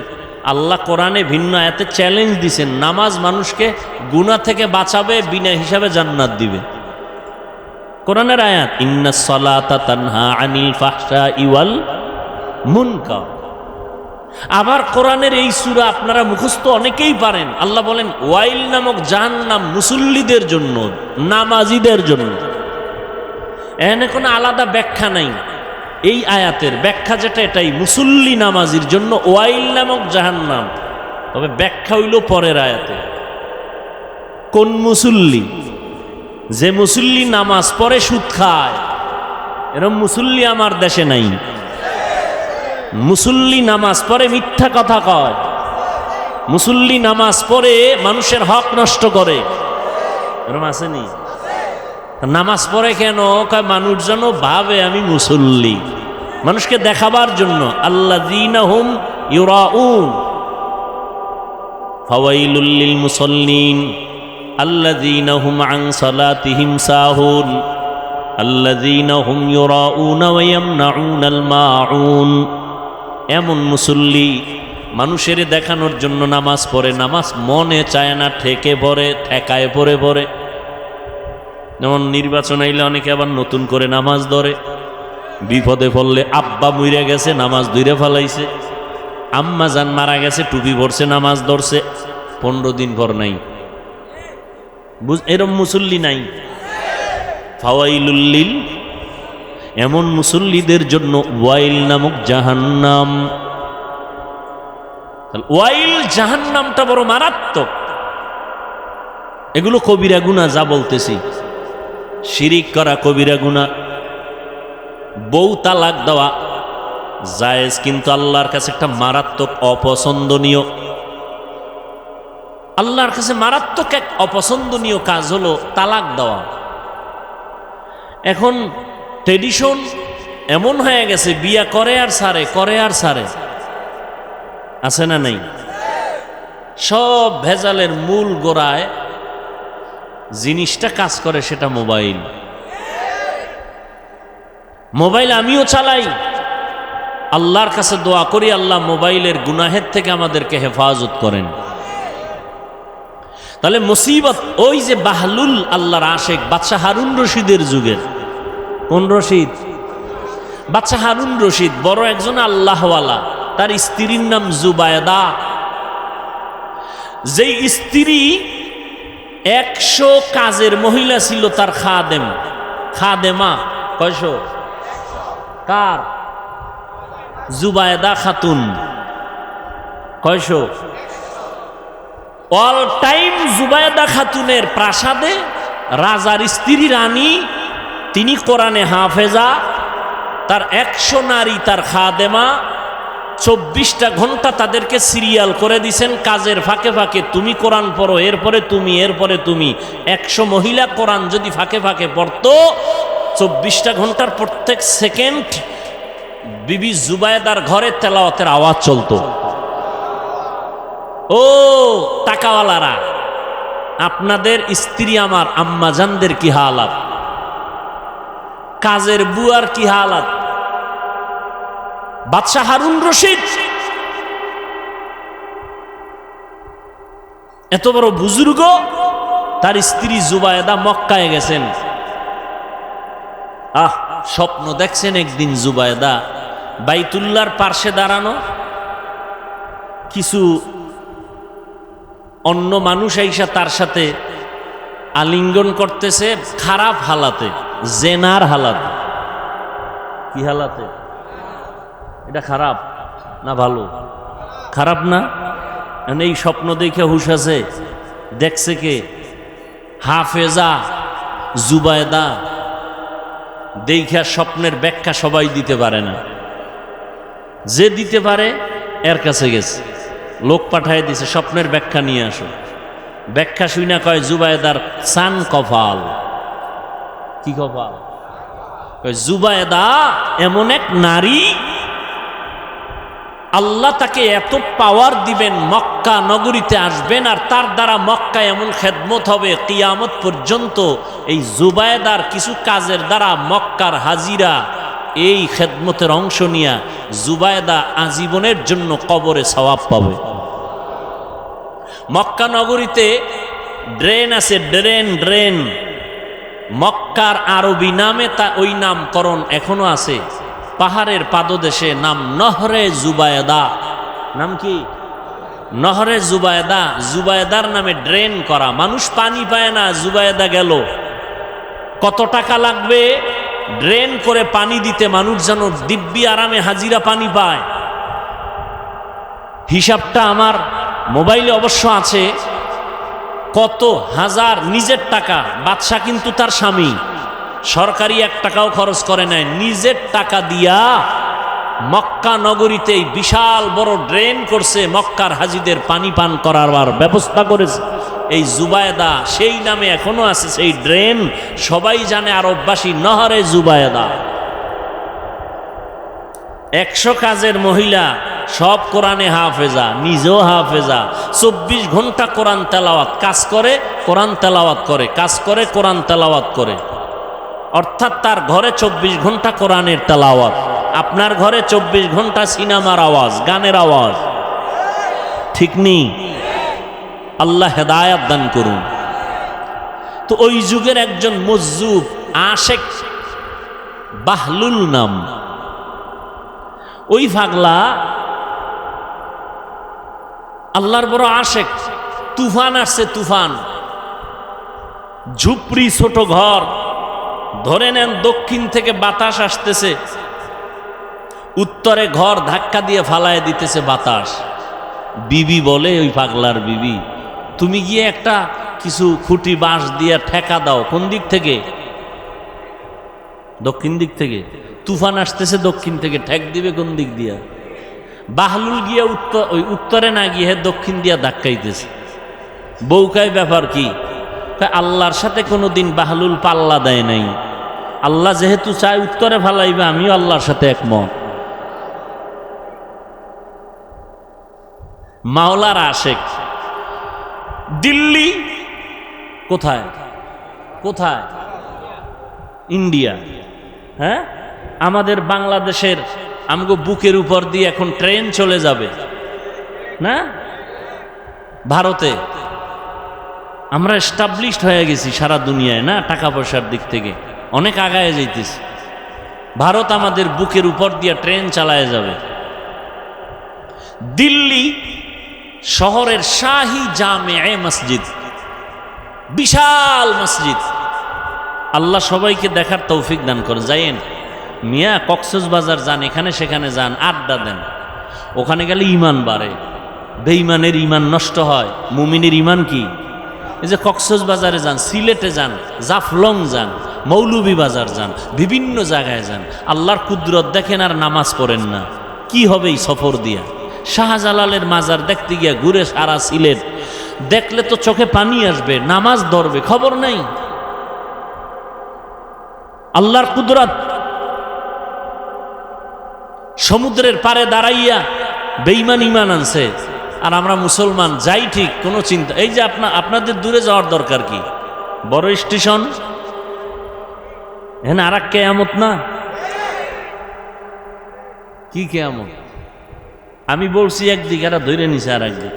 আল্লাহ কোরআনে ভিন্ন আয়াতে চ্যালেঞ্জ দিছেন, নামাজ মানুষকে গুনাহ থেকে বাঁচাবে, বিনা হিসাবে জান্নাত দিবে। কোরআনের আয়াত, ইন্নাস সালাতা তানহা আনিল ফাহশাই ওয়াল মুনকার। আবার কোরআনের এই সূরা আপনারা মুখস্থ অনেকেই পারেন। আল্লাহ বলেন ওয়াইল নামক জাহান্নাম মুসল্লিদের জন্য, নামাজীদের জন্য। এখানে কোনো আলাদা ব্যাখ্যা নাই। এই আয়াতের ব্যাখ্যা যেটা, এটাই, মুসল্লি নামাজির জন্য ওয়াইল নামক জাহান্নাম। তবে ব্যাখ্যা হইল পরের আয়াতে। কোন মুসল্লি? যে মুসল্লি নামাজ পড়ে সুদ খায়, এরকম মুসল্লি আমার দেশে নাই। মুসল্লি নামাজ পড়ে মিথ্যা কথা কয়, মুসল্লি নামাজ পড়ে মানুষের হক নষ্ট করে, এরকম আসেনি? নামাজ পড়ে কেন? কয় মানুষ যেন ভাবে আমি মুসল্লি, মানুষকে দেখাবার জন্য। আল্লাযীনা হুম ইউরাউন ফাওয়াইলুল লিল মুসাল্লিন আল্লাযীনা হুম আন সালাতিহিম সাহুন আল্লাযীনা হুম ইউরাউন ওয়া ইয়ামনাউনাল মাউন। এমন মুসল্লি মানুষের দেখানোর জন্য নামাজ পড়ে, নামাজ মনে চায় না, ঠেকে পড়ে, ঠেকায় পড়ে পড়ে। যেমন নির্বাচন আইলে অনেকে আবার নতুন করে নামাজ ধরে, বিপদে পড়লে আব্বা মইরা গেছে নামাজ ধরে ফেলাইছে, আম্মা জান মারা গেছে টুপি পড়ছে নামাজ ধরছে, 15 দিন পর নাই। এরম মুসল্লি নাই। ফাওয়াইলুল লিল, এমন মুসল্লিদের জন্য ওয়াইল নামক জাহান্নাম। ওয়াইল জাহান্নামটা বড় মারাত্মক। এগুলো কবিরা গুনাহ, যা বলতেছি শিরিক করা কবিরা গুনাহ। বউ তালাক দেওয়া জায়েজ, কিন্তু আল্লাহর কাছে একটা মারাত্মক অপছন্দনীয়, আল্লাহর কাছে মারাত্মক এক অপছন্দনীয় কাজ হলো তালাক দেওয়া। এখন ট্রেডিশন এমন হয়ে গেছে, বিয়া করে আর সারে, করে আর সারে, আছে না নাই? সব ভেজালের মূল গোড়ায় জিনিসটা কাজ করে, সেটা মোবাইল। মোবাইল আমিও চালাই, আল্লাহর কাছে দোয়া করি আল্লাহ মোবাইলের গুনাহের থেকে আমাদেরকে হেফাজত করেন। তাহলে মুসিবত ওই যে বাহলুল আল্লাহর আশেক বাদশাহ হারুন রশিদের যুগের। কোন রশিদ? বাদশাহ হারুন রশিদ বড় একজন আল্লাহওয়ালা। তার স্ত্রীর নাম জুবায়দা। যেই স্ত্রী 100 কাজের মহিলা ছিল তার খাদেম, খাদেমা। কয়শো? কার? জুবায়দা খাতুন। কয়শো? অল টাইম জুবায়দা খাতুনের প্রাসাদে রাজার স্ত্রী রানী, তিনি কোরআনে হাফেজা, তার 100 নারী তার খাদেমা। 24টা ঘন্টা তাদেরকে সিরিয়াল করে দিছেন, কাজের ফাঁকে ফাঁকে তুমি কোরআন পড়ো, এরপরে তুমি, এরপরে তুমি। 100 মহিলা কোরআন যদি ফাঁকে ফাঁকে পড়তো, 24টা ঘন্টার প্রত্যেক সেকেন্ড বিবি জুবায়দার ঘরে তেলাওয়াতের আওয়াজ চলতো। ও টাকাওয়ালারা, আপনাদের স্ত্রী আমার আম্মাজানদের কি হালাত, কাজের বুয়ার কি হালাত। বাদশাহ হারুন রশিদ এত বড় বুজুর্গ, তার স্ত্রী জুবায়দা মক্কায় গেছেন। স্বপ্ন দেখছেন একদিন জুবায়দা বাইতুল্লাহর পার্শ্বে দাঁড়ানো, কিছু অন্য মানুষ আইসা তার সাথে আলিঙ্গন করতেছে, খারাপ হালাতে, জেনার হালাতে। কি হালাতে? এটা খারাপ না ভালো? খারাপ না? এই স্বপ্ন দেখে হুশ আছে? দেখছে কে? হাফেজা জুবায়দা। দেখা স্বপ্নের ব্যাখ্যা সবাই দিতে পারে না, যে দিতে পারে এর কাছে গেছে, লোক পাঠায় দিছে, স্বপ্নের ব্যাখ্যা নিয়ে আসো। ব্যাখ্যা শুইনা কয় জুবায়দার সান কপাল। কি কপাল? জুবায়দা এমন এক নারী, আল্লাহ তাকে এত পাওয়ার দিবেন, মক্কা নগরীতে আসবেন আর তার দ্বারা মক্কা এমন খেদমত হবে কিয়ামত পর্যন্ত। এই জুবায়দার কিছু কাজের দ্বারা মক্কার হাজিরা এই খেদমতের অংশ নিয়া জুবায়দা আজীবনের জন্য কবরে সওয়াব পাবে। মক্কা নগরীতে ড্রেন আছে, ড্রেন। মক্কার আরবি নামে তা ওই নামকরণ এখনো আছে। পাহাড়ের পাদদেশে নাম নহরে জুবায়দা। নাম কি? নহরে জুবায়দা। জুবায়দার নামে ড্রেন করা, মানুষ পানি পায় না। জুবায়দা গেল, কত টাকা লাগবে ড্রেন করে পানি দিতে, মানুষ যেন দিব্যি আরামে হাজিরা পানি পায়। হিসাবটা আমার মোবাইলে অবশ্য আছে, কত হাজার নিজের টাকা, বাদশা কিন্তু তার স্বামী, সরকারি 1 টাকাও খরচ করে নাই, নিজের টাকা দিয়া মক্কা নগরীতেই বিশাল বড় ড্রেন করছে, মক্কার হাজিদের পানি পান করার ব্যবস্থা করেছে। এই জুবায়দা সেই নামে এখনো আছে সেই ড্রেন, সবাই জানে আরববাসী, নহরে জুবায়দা। 100 কাজের মহিলা, সব কোরআনে হাফেজা, নিজেও হাফেজা, 24 ঘন্টা কোরআন তেলাওয়াত, কাজ করে কোরআন তেলাওয়াত করে, কাজ করে কোরআন তেলাওয়াত করে। অর্থাৎ তার ঘরে 24 ঘন্টা কোরআনের তেলাওয়াত, আপনার ঘরে 24 ঘন্টা সিনেমার আওয়াজ, গানের আওয়াজ, ঠিক নেই? আল্লাহ হেদায়াত দান করুন। তো ওই যুগের একজন মজ্জুব আশেক, বাহলুল নাম, ওই পাগলা আল্লাহর বড় আশেক। তুফান আসছে, তুফান, ঝুপড়ি ছোট ঘর, ধরে নেন দক্ষিণ থেকে বাতাস আসতেছে, উত্তরে ঘর ধাক্কা দিয়ে ফালায় দিতেছে বাতাস। বিবি বলে, ওই পাগলার বিবি, তুমি গিয়ে একটা কিছু খুঁটি বাঁশ দিয়ে ঠেকা দাও। কোন দিক থেকে? দক্ষিণ দিক থেকে। তুফান আসতেছে দক্ষিণ থেকে, ঠেক দিবে কোন দিক দিয়া? বাহলুল গিয়া ওই উত্তরে না গিয়ে দক্ষিণ দিয়া ধাক্কাইতেছে। বউকায় ব্যাপার কি? আল্লাহর সাথে কোনোদিন বাহলুল পাল্লা দেয় নাই, আল্লাহ যেহেতু চায় উত্তরে ফালাইবে, আমিও আল্লাহর সাথে একমত। মাওলার আশেক। দিল্লি কোথায়? কোথায়? ইন্ডিয়া। হ্যাঁ, আমাদের বাংলাদেশের আমগো বুকের উপর দিয়ে এখন ট্রেন চলে যাবে না ভারতে। আমরা এস্টাবলিশড হয়ে গেছি সারা দুনিয়ায়, না টাকা পয়সার দিক থেকে অনেক আগায় যাইতেছি। ভারত আমাদের বুকের উপর দিয়ে ট্রেন চালায় যাবে। দিল্লি শহরের শাহী জামে মসজিদ, বিশাল মসজিদ। আল্লাহ সবাইকে দেখার তৌফিক দান করে। যাইয়েন মিয়া, কক্সবাজার যান, এখানে সেখানে যান, আড্ডা দেন, ওখানে গেলে ইমান বাড়ে। বেঈমানের ইমান নষ্ট হয়, মুমিনের ইমান কি? এই যে কক্সবাজারে যান, সিলেটে যান, জাফলং যান, মৌলভীবাজার যান, বিভিন্ন জায়গায় যান, আল্লাহর কুদরত দেখেন আর নামাজ পড়েন না, কি হবে এই সফর দিয়া? শাহজালালের মাজার দেখতে গিয়া ঘুরে সারা সিলেট, দেখলে তো চোখে পানি আসবে, নামাজ ধরবে, খবর নেই। আল্লাহর কুদরত। সমুদ্রের পারে দাঁড়াইয়া বেঈমান ইমান আনছে, আর আমরা মুসলমান যাই ঠিক, কোনো চিন্তা। এই যে আপনাদের দূরে যাওয়ার দরকার কি? বড় স্টেশন, হ্যাঁ, আর এক কেয়ামত না? কি কেয়ামত? আমি বলছি একদিকে, এরা ধরে নিছে আর একদিক।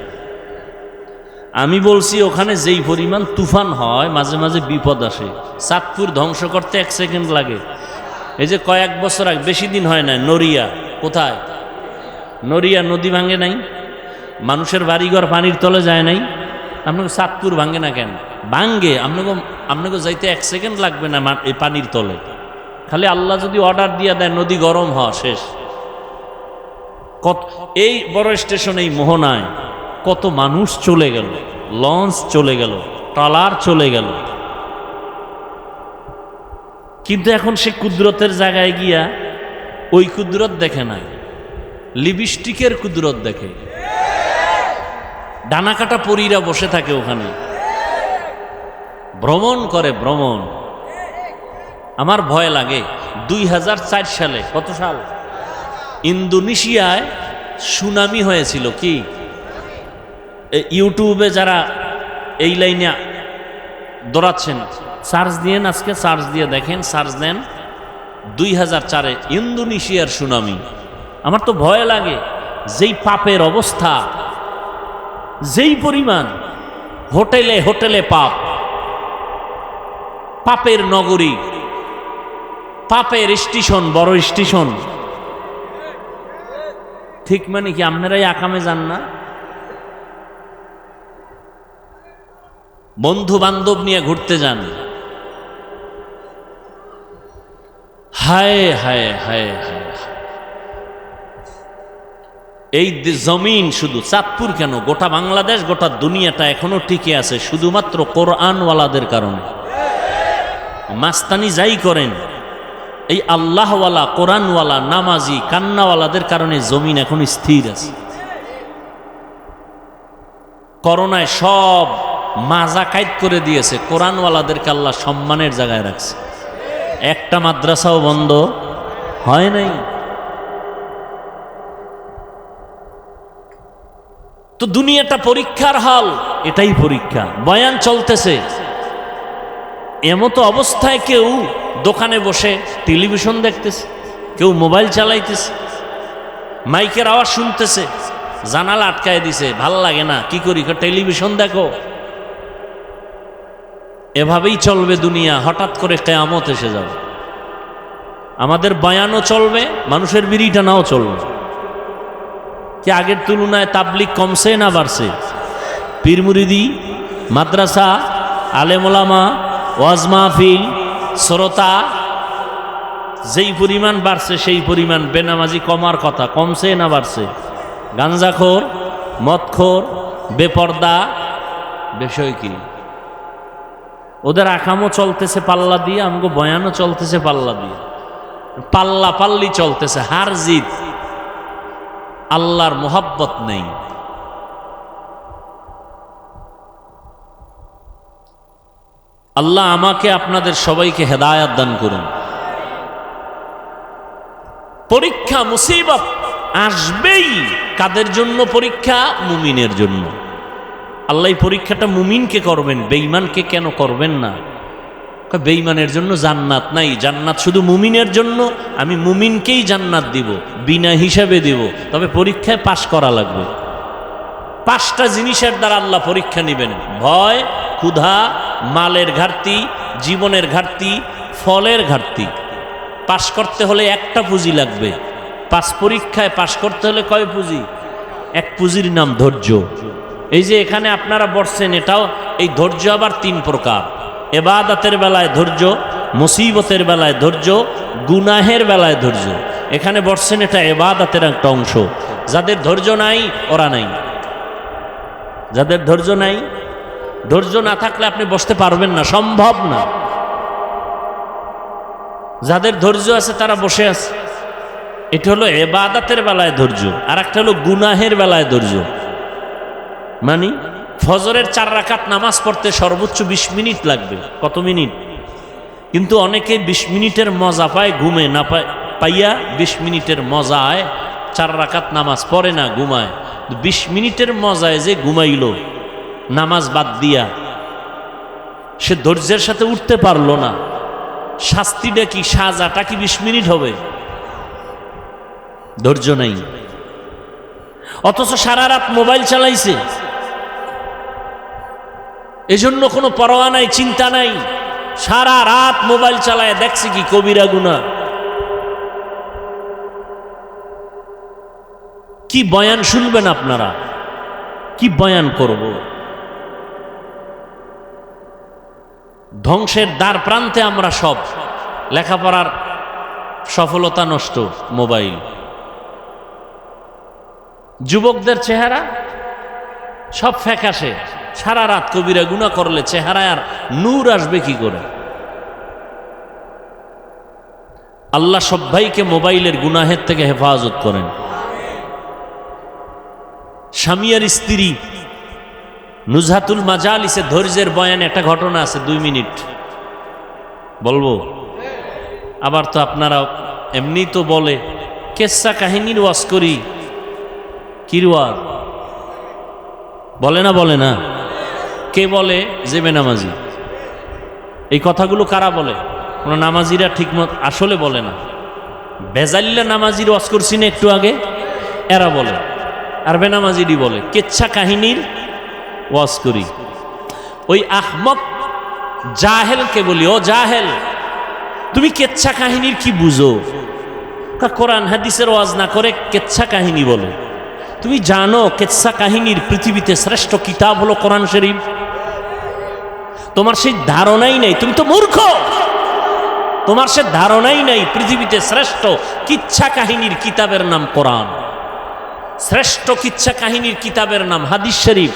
আমি বলছি ওখানে যেই পরিমাণ তুফান হয়, মাঝে মাঝে বিপদ আসে। চাঁদপুর ধ্বংস করতে 1 সেকেন্ড লাগে। এই যে কয়েক বছর আগে, বেশি দিন হয় না, নড়িয়া, কোথায়? নড়িয়া নদী ভাঙে নাই, মানুষের বাড়িঘর পানির তলে যায় নাই। আপনাকে চাঁদপুর ভাঙে না কেন? ভাঙ্গে, আপনাকে যাইতে 1 সেকেন্ড লাগবে না এই পানির তলে। খালি আল্লাহ যদি অর্ডার দিয়ে দেয়, নদী গরম হওয়া শেষ। এই বড় স্টেশন, এই মোহনায় কত মানুষ চলে গেল, লঞ্চ চলে গেল, ট্রলার চলে গেল। কিন্তু এখন সে কুদরতের জায়গায় গিয়া ওই কুদরত দেখে না, লিপস্টিকের কুদরত দেখে। ডানা কাটা পরীরা বসে থাকে ওখানে, ভ্রমণ করে, ভ্রমণ। আমার ভয় লাগে। 2004 সালে, কত সাল? ইন্দোনেশিয়ায় সুনামি হয়েছিল। কি ইউটিউবে যারা এই লাইনে দৌড়াচ্ছেন, সার্চ দিয়েন, আজকে সার্চ দিয়ে দেখেন, সার্চ দেন 2004-এ ইন্দোনেশিয়ার সুনামি। আমার তো ভয় লাগে, যেই পাপের অবস্থা, যেই পরিমাণ, হোটেলে হোটেলে পাপ, পাপের নগরী, পাপের স্টেশন, বড় স্টেশন। ঠিক মানে কি? আপনারাই আকামে যান না? বন্ধু বান্ধব নিয়ে ঘুরতে যান, হায় হায় হায় হায়, এই জমিন শুধু চাঁদপুর কেন, গোটা বাংলাদেশ, গোটা দুনিয়াটা এখনো টিকে আছে শুধুমাত্র কোরআনওয়ালাদের কারণে। মাস্তানি যাই করেন, এই আল্লাহওয়ালা, কোরআনওয়ালা, নামাজি, কান্নাওয়ালাদের কারণে জমিন এখন স্থির আছে। করোনায় সব মাজা কায়েদ করে দিয়েছে, কোরআনওয়ালাদেরকে আল্লাহ সম্মানের জায়গায় রাখছে। একটা মাদ্রাসাও বন্ধ হয় নাই। তো দুনিয়াটা পরীক্ষার হল, এটাই পরীক্ষা। বয়ান চলতেছে, এমতো অবস্থায় কেউ দোকানে বসে টেলিভিশন দেখতেছে, কেউ মোবাইল চালাইতেছে, মাইকের আওয়াজ শুনতেছে, জানালা আটকায় দিছে, ভাল লাগে না, কি করি, টেলিভিশন দেখো। এভাবেই চলবে দুনিয়া, হঠাৎ করে কিয়ামত এসে যাবে। আমাদের বয়ানও চলবে, মানুষের বিড়ি টানাও চলবে। কি আগের তুলনায় তাবলিগ কমছে না বাড়ছে? পীর মুরিদি, মাদ্রাসা, আলেম ওলামা, ওয়াজ মাহফিল, শ্রোতা যেই পরিমাণ বাড়ছে সেই পরিমাণ বেনামাজি কমার কথা। কমছে না বাড়ছে? গাঞ্জাখোর, মদখোর, বেপর্দা, বিষয় কি? ওদের আকামও চলতেছে পাল্লা দিয়ে, আমগো বয়ানও চলতেছে পাল্লা দিয়ে, পাল্লা পাল্লি চলতেছে, হার জিত। আল্লাহর মোহাব্বত নেই। আল্লাহ আমাকে আপনাদের সবাইকে হেদায়াত দান করুন। পরীক্ষা মুসিবত আসবেই। কাদের জন্য পরীক্ষা? মুমিনের জন্য। আল্লাহ এই পরীক্ষাটা মুমিনকে করবেন, বেঈমানকে কেন করবেন না? বেঈমানের জন্য জান্নাত নাই, জান্নাত শুধু মুমিনের জন্য। আমি মুমিনকেই জান্নাত দিব, বিনা হিসাবে দিব, তবে পরীক্ষায় পাশ করা লাগবে। 5টা জিনিসের দ্বারা আল্লাহ পরীক্ষা নেবেন: ভয়, ক্ষুধা, মালের ঘাটতি, জীবনের ঘাটতি, ফলের ঘাটতি। পাশ করতে হলে একটা পুঁজি লাগবে। পরীক্ষায় পাশ করতে হলে কয় পুঁজি? এক পুঁজির নাম ধৈর্য। এই যে এখানে আপনারা বসছেন, এটাও এই ধৈর্য আবার 3 প্রকার। ইবাদতের বেলায় ধৈর্য, মুসিবতের বেলায় ধৈর্য, গুনাহের বেলায় ধৈর্য। এখানে বসছেন, এটা ইবাদতের একটা অংশ। যাদের ধৈর্য নাই ওরা নাই। যাদের ধৈর্য নাই, ধৈর্য না থাকলে আপনি বসতে পারবেন না, সম্ভব না। যাদের ধৈর্য আছে তারা বসে আছে। এটা হলো ইবাদতের বেলায় ধৈর্য। আর একটা হলো গুনাহের বেলায় ধৈর্য। মানে ফজরের 4 রাকাত নামাজ পড়তে সর্বোচ্চ 20 মিনিট লাগবে। কত মিনিট? কিন্তু অনেকে 20 মিনিটের মজা পায়, ঘুমে না পাইয়া 20 মিনিটের মজায় 4 রাকাত নামাজ পড়ে না, ঘুমায়। 20 মিনিটের মজায় যে ঘুমাইল নামাজ বাদ দিয়া, সে ধৈর্যের সাথে উঠতে পারলো না। শাস্তিটা কি, সাজাটা কি 20 মিনিট হবে? ধৈর্য নাই। অথচ সারা রাত মোবাইল চালাইছে, এজন্য কোনো পরোয়া নাই, চিন্তা নাই। সারা রাত মোবাইল চালায়, দেখছে কি কবিরা গুনাহ। কি বয়ান শুনবেন আপনারা? কি বয়ান করব? ধ্বংসের দ্বার প্রান্তে আমরা সব। লেখাপড়ার সফলতা নষ্ট, মোবাইল। যুবকদের চেহারা সব ফ্যাকাশে। সারা রাত কবিরা গুনাহ করলে চেহারায় আর নূর আসবে কি করে? আল্লাহ সব ভাইকে মোবাইলের গুনাহের থেকে হেফাজত করেন। স্বামী আর স্ত্রী নুজহাতুল মাজালিসে ধৈর্যের বয়ানে একটা ঘটনা আছে, 2 মিনিট বলবো। আবার তো আপনারা এমনি তো বলে কেসা কাহিনীর ওয়াজ করি, কি ওয়াজ বলে না? বলে না? কে বলে? যে বেনামাজি। এই কথাগুলো কারা বলে? কোনো নামাজিরা ঠিকমতো আসলে বলে না। বেজাল্লা নামাজির ওয়াজ করছি না একটু আগে, এরা বলে। আর বেনামাজিরই বলে কেচ্ছা কাহিনীর ওয়াজ করি। ওই আহমক জাহেলকে বলি, ও জাহেল, তুমি কেচ্ছা কাহিনীর কি বুঝো? কোরআন হাদিসের ওয়াজ না করে কেচ্ছা কাহিনী বলো। তুমি জানো কেচ্ছা কাহিনীর পৃথিবীতে শ্রেষ্ঠ কিতাব হলো কোরআন শরীফ? তোমার সেই ধারণাই নেই, তুমি তো মূর্খ। তোমার সে ধারণাই নাই পৃথিবীতে শ্রেষ্ঠ কিচ্ছা কাহিনীর কিতাবের নাম কোরআন। শ্রেষ্ঠ কিচ্ছা কাহিনীর কিতাবের নাম হাদিস শরীফ।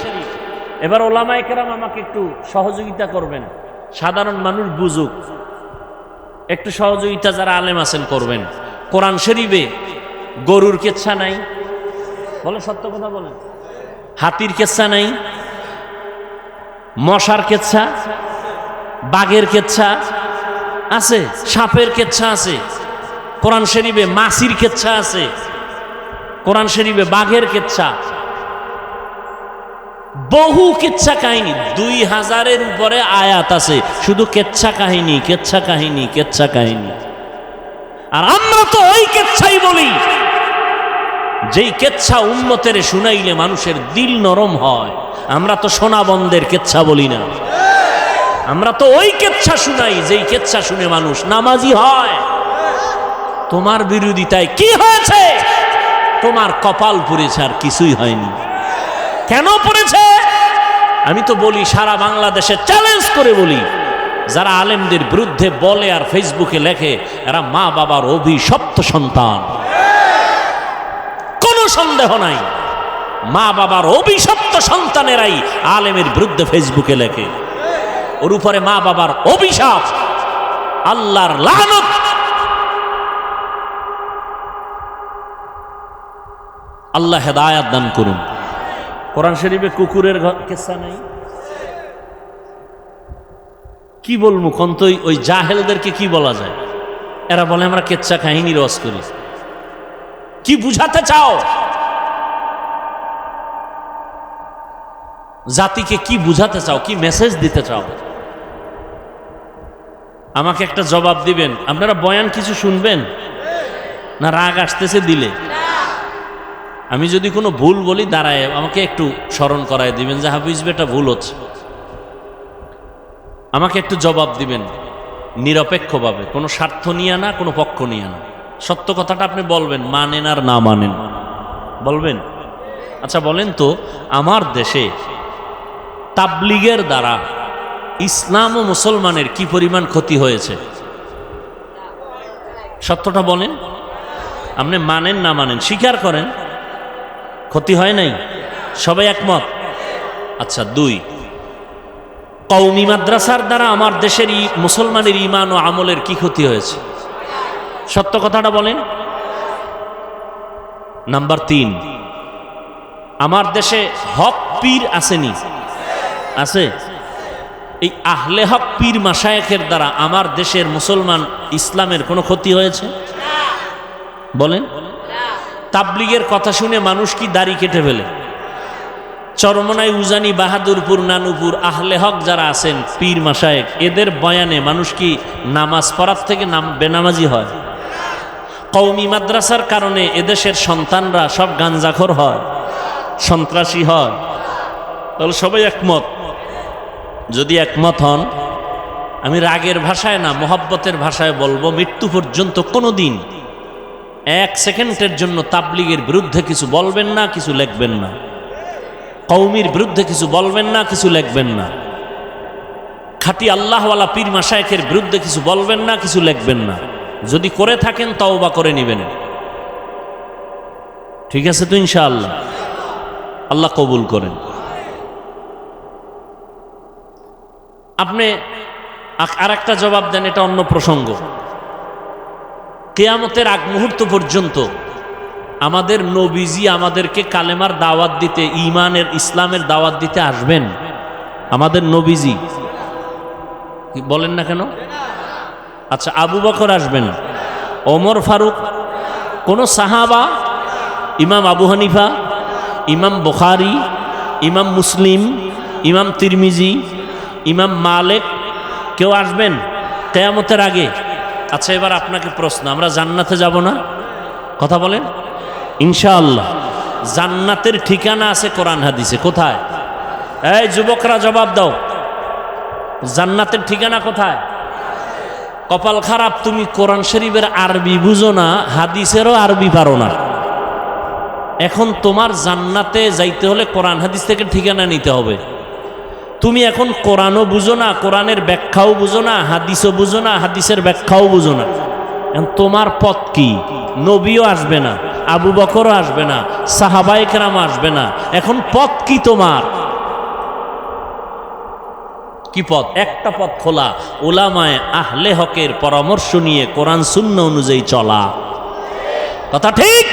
এবার ওলামায়ে কেরাম আমাকে একটু সহযোগিতা করবেন, সাধারণ মানুষ বুঝুক, একটু সহযোগিতা যারা আলেম আছেন করবেন। কোরআন শরীফে গরুর কেচ্ছা নাই, বলে সত্য কথা বলেন। হাতির কেচ্ছা নাই, মশার কেচ্ছা, বাঘের কেচ্ছা আছে, সাপের কেচ্ছা আছে কোরআন শরীফে, মাছির কেচ্ছা আছে কোরআন শরীফে, বাঘের কেচ্ছা, বহু কেচ্ছা কাহিনী, 2000-এর উপরে আয়াত আছে শুধু কেচ্ছা কাহিনী, কেচ্ছা কাহিনী, কেচ্ছা কাহিনী। আর আমরা তো ওই কেচ্ছাই বলি যেই কেচ্ছা উম্মতের শুনাইলে মানুষের দিল নরম হয়। আমরা তো সোনাবন্দের কেচ্ছা বলি না, আমরা তো ওই কেচ্ছা শুনাই যেই কেচ্ছা শুনে মানুষ নামাজি হয়। তোমার বিরোধিতায় কি হয়েছে? তোমার কপাল পুড়েছে, আর কিছুই হয়নি। কেন পড়েছে? আমি তো বলি, সারা বাংলাদেশে চ্যালেঞ্জ করে বলি, যারা আলেমদের বিরুদ্ধে বলে আর ফেসবুকে লেখে এরা মা বাবার অভিশপ্ত সন্তান, কোনো সন্দেহ নাই। মা বাবার অভিশপ্ত সন্তানেরাই আলেমের বিরুদ্ধে ফেসবুকে লেখে, ওর উপরে মা বাবার অভিশাপ, আল্লাহর লানত। আল্লাহ হেদায়াত দান করুন। কোরআন শরীফে কুকুরের কেসা নাই, কি বলবো কন্ত? ওই জাহেলদেরকে কি বলা যায়? এরা বলে আমরা কেচ্ছা কাহিনী রস করি। কি বুঝাতে চাও? জাতিকে কি বুঝাতে চাও? কি মেসেজ দিতে চাও? আমাকে একটা জবাব দিবেন। আপনারা বয়ান কিছু শুনবেন না? রাগ আসতেছে দিলে? আমি যদি কোনো ভুল বলি দাঁড়ায় আমাকে একটু স্মরণ করায় দিবেন যে হাফিজ বেটা ভুল হচ্ছে। আমাকে একটু জবাব দিবেন নিরপেক্ষভাবে, কোনো স্বার্থ নিয়ে না, কোনো পক্ষ নিয়ে না। সত্য কথাটা আপনি বলবেন, মানেন আর না মানেন বলবেন। আচ্ছা বলেন তো, আমার দেশে তাবলিগের দ্বারা ইসলাম ও মুসলমানের কি পরিমাণ ক্ষতি হয়েছে? সত্যটা বলেন। আপনি মানেন না মানেন স্বীকার করেন, ক্ষতি হয় নাই? সবাই একমত? আচ্ছা, 2, কওমি মাদ্রাসার দ্বারা আমার দেশের মুসলমানের ঈমান ও আমলের কি ক্ষতি হয়েছে? সত্য কথাটা বলেন। নাম্বার 3, আমার দেশে হক পীর আসেনি? আছে। এই আহলে হক পীর মাশায়েখের দ্বারা আমার দেশের মুসলমান ইসলামের কোনো ক্ষতি হয়েছে? বলেন। তাবলিগের কথা শুনে মানুষ কি দাড়ি কেটে ফেলে? চরমনাই, উজানি, বাহাদুরপুর, নানুপুর আহলে হক যারা আছেন পীর মাশায়েখ, এদের বয়ানে মানুষ কি নামাজ পড়ার থেকে বেনামাজি হয়? কওমি মাদ্রাসার কারণে এদেশের সন্তানরা সব গাঞ্জাখোর হয়, সন্ত্রাসী হয়। তাহলে সবাই একমত? যদি একমত হন, আমি রাগের ভাষায় না মহব্বতের ভাষায় বলবো, মৃত্যু পর্যন্ত কোনো দিন 1 সেকেন্ডের জন্য তাবলিগের বিরুদ্ধে কিছু বলবেন না, কিছু লিখবেন না। কওমির বিরুদ্ধে কিছু বলবেন না, কিছু লিখবেন না। খাঁটি আল্লাহওয়ালা পীর মাশায়েখের বিরুদ্ধে কিছু বলবেন না, কিছু লিখবেন না। যদি করে থাকেন তওবা করে নেবেন। ঠিক আছে তো ইনশাআল্লাহ? আল্লাহ কবুল করেন। আপনি আর একটা জবাব দেন, এটা অন্য প্রসঙ্গ। কিয়ামতের আগ মুহূর্ত পর্যন্ত আমাদের নবীজি আমাদেরকে কালেমার দাওয়াত দিতে, ঈমানের, ইসলামের দাওয়াত দিতে আসবেন। আমাদের নবীজি বলেন না কেন? আচ্ছা, আবু বকর আসবেন, ওমর ফারুক, কোন সাহাবা, ইমাম আবু হানিফা, ইমাম বুখারী, ইমাম মুসলিম, ইমাম তিরমিজি, ইমাম মালিক কেউ আসবেন কিয়ামতের আগে? আচ্ছা, এবার আপনাকে প্রশ্ন, আমরা জান্নাতে যাব না? কথা বলেন। ইনশাআল্লাহ। জান্নাতের ঠিকানা আছে কোরআন হাদিসে। কোথায়? এই যুবকরা জবাব দাও, জান্নাতের ঠিকানা কোথায়? কপাল খারাপ, তুমি কোরআন শরীফের আরবি বুঝো না, হাদিসেরও আরবি পারো না। এখন তোমার জান্নাতে যাইতে হলে কোরআন হাদিস থেকে ঠিকানা নিতে হবে। তুমি এখন কোরআনও বুঝো না, কোরআনের ব্যাখ্যাও বুঝো না, হাদিসও বুঝো না, হাদিসের ব্যাখ্যাও বুঝো না। এখন তোমার পথ কি? নবীও আসবে না, আবু বকর আসবে না, সাহাবায়ে কেরাম আসবে না। এখন পথ কি তোমার? কি পথ? একটা পথ খোলা, উলামায়ে আহলে হকের পরামর্শ নিয়ে কোরআন সুন্নাহ অনুযায়ী চলা। কথা ঠিক?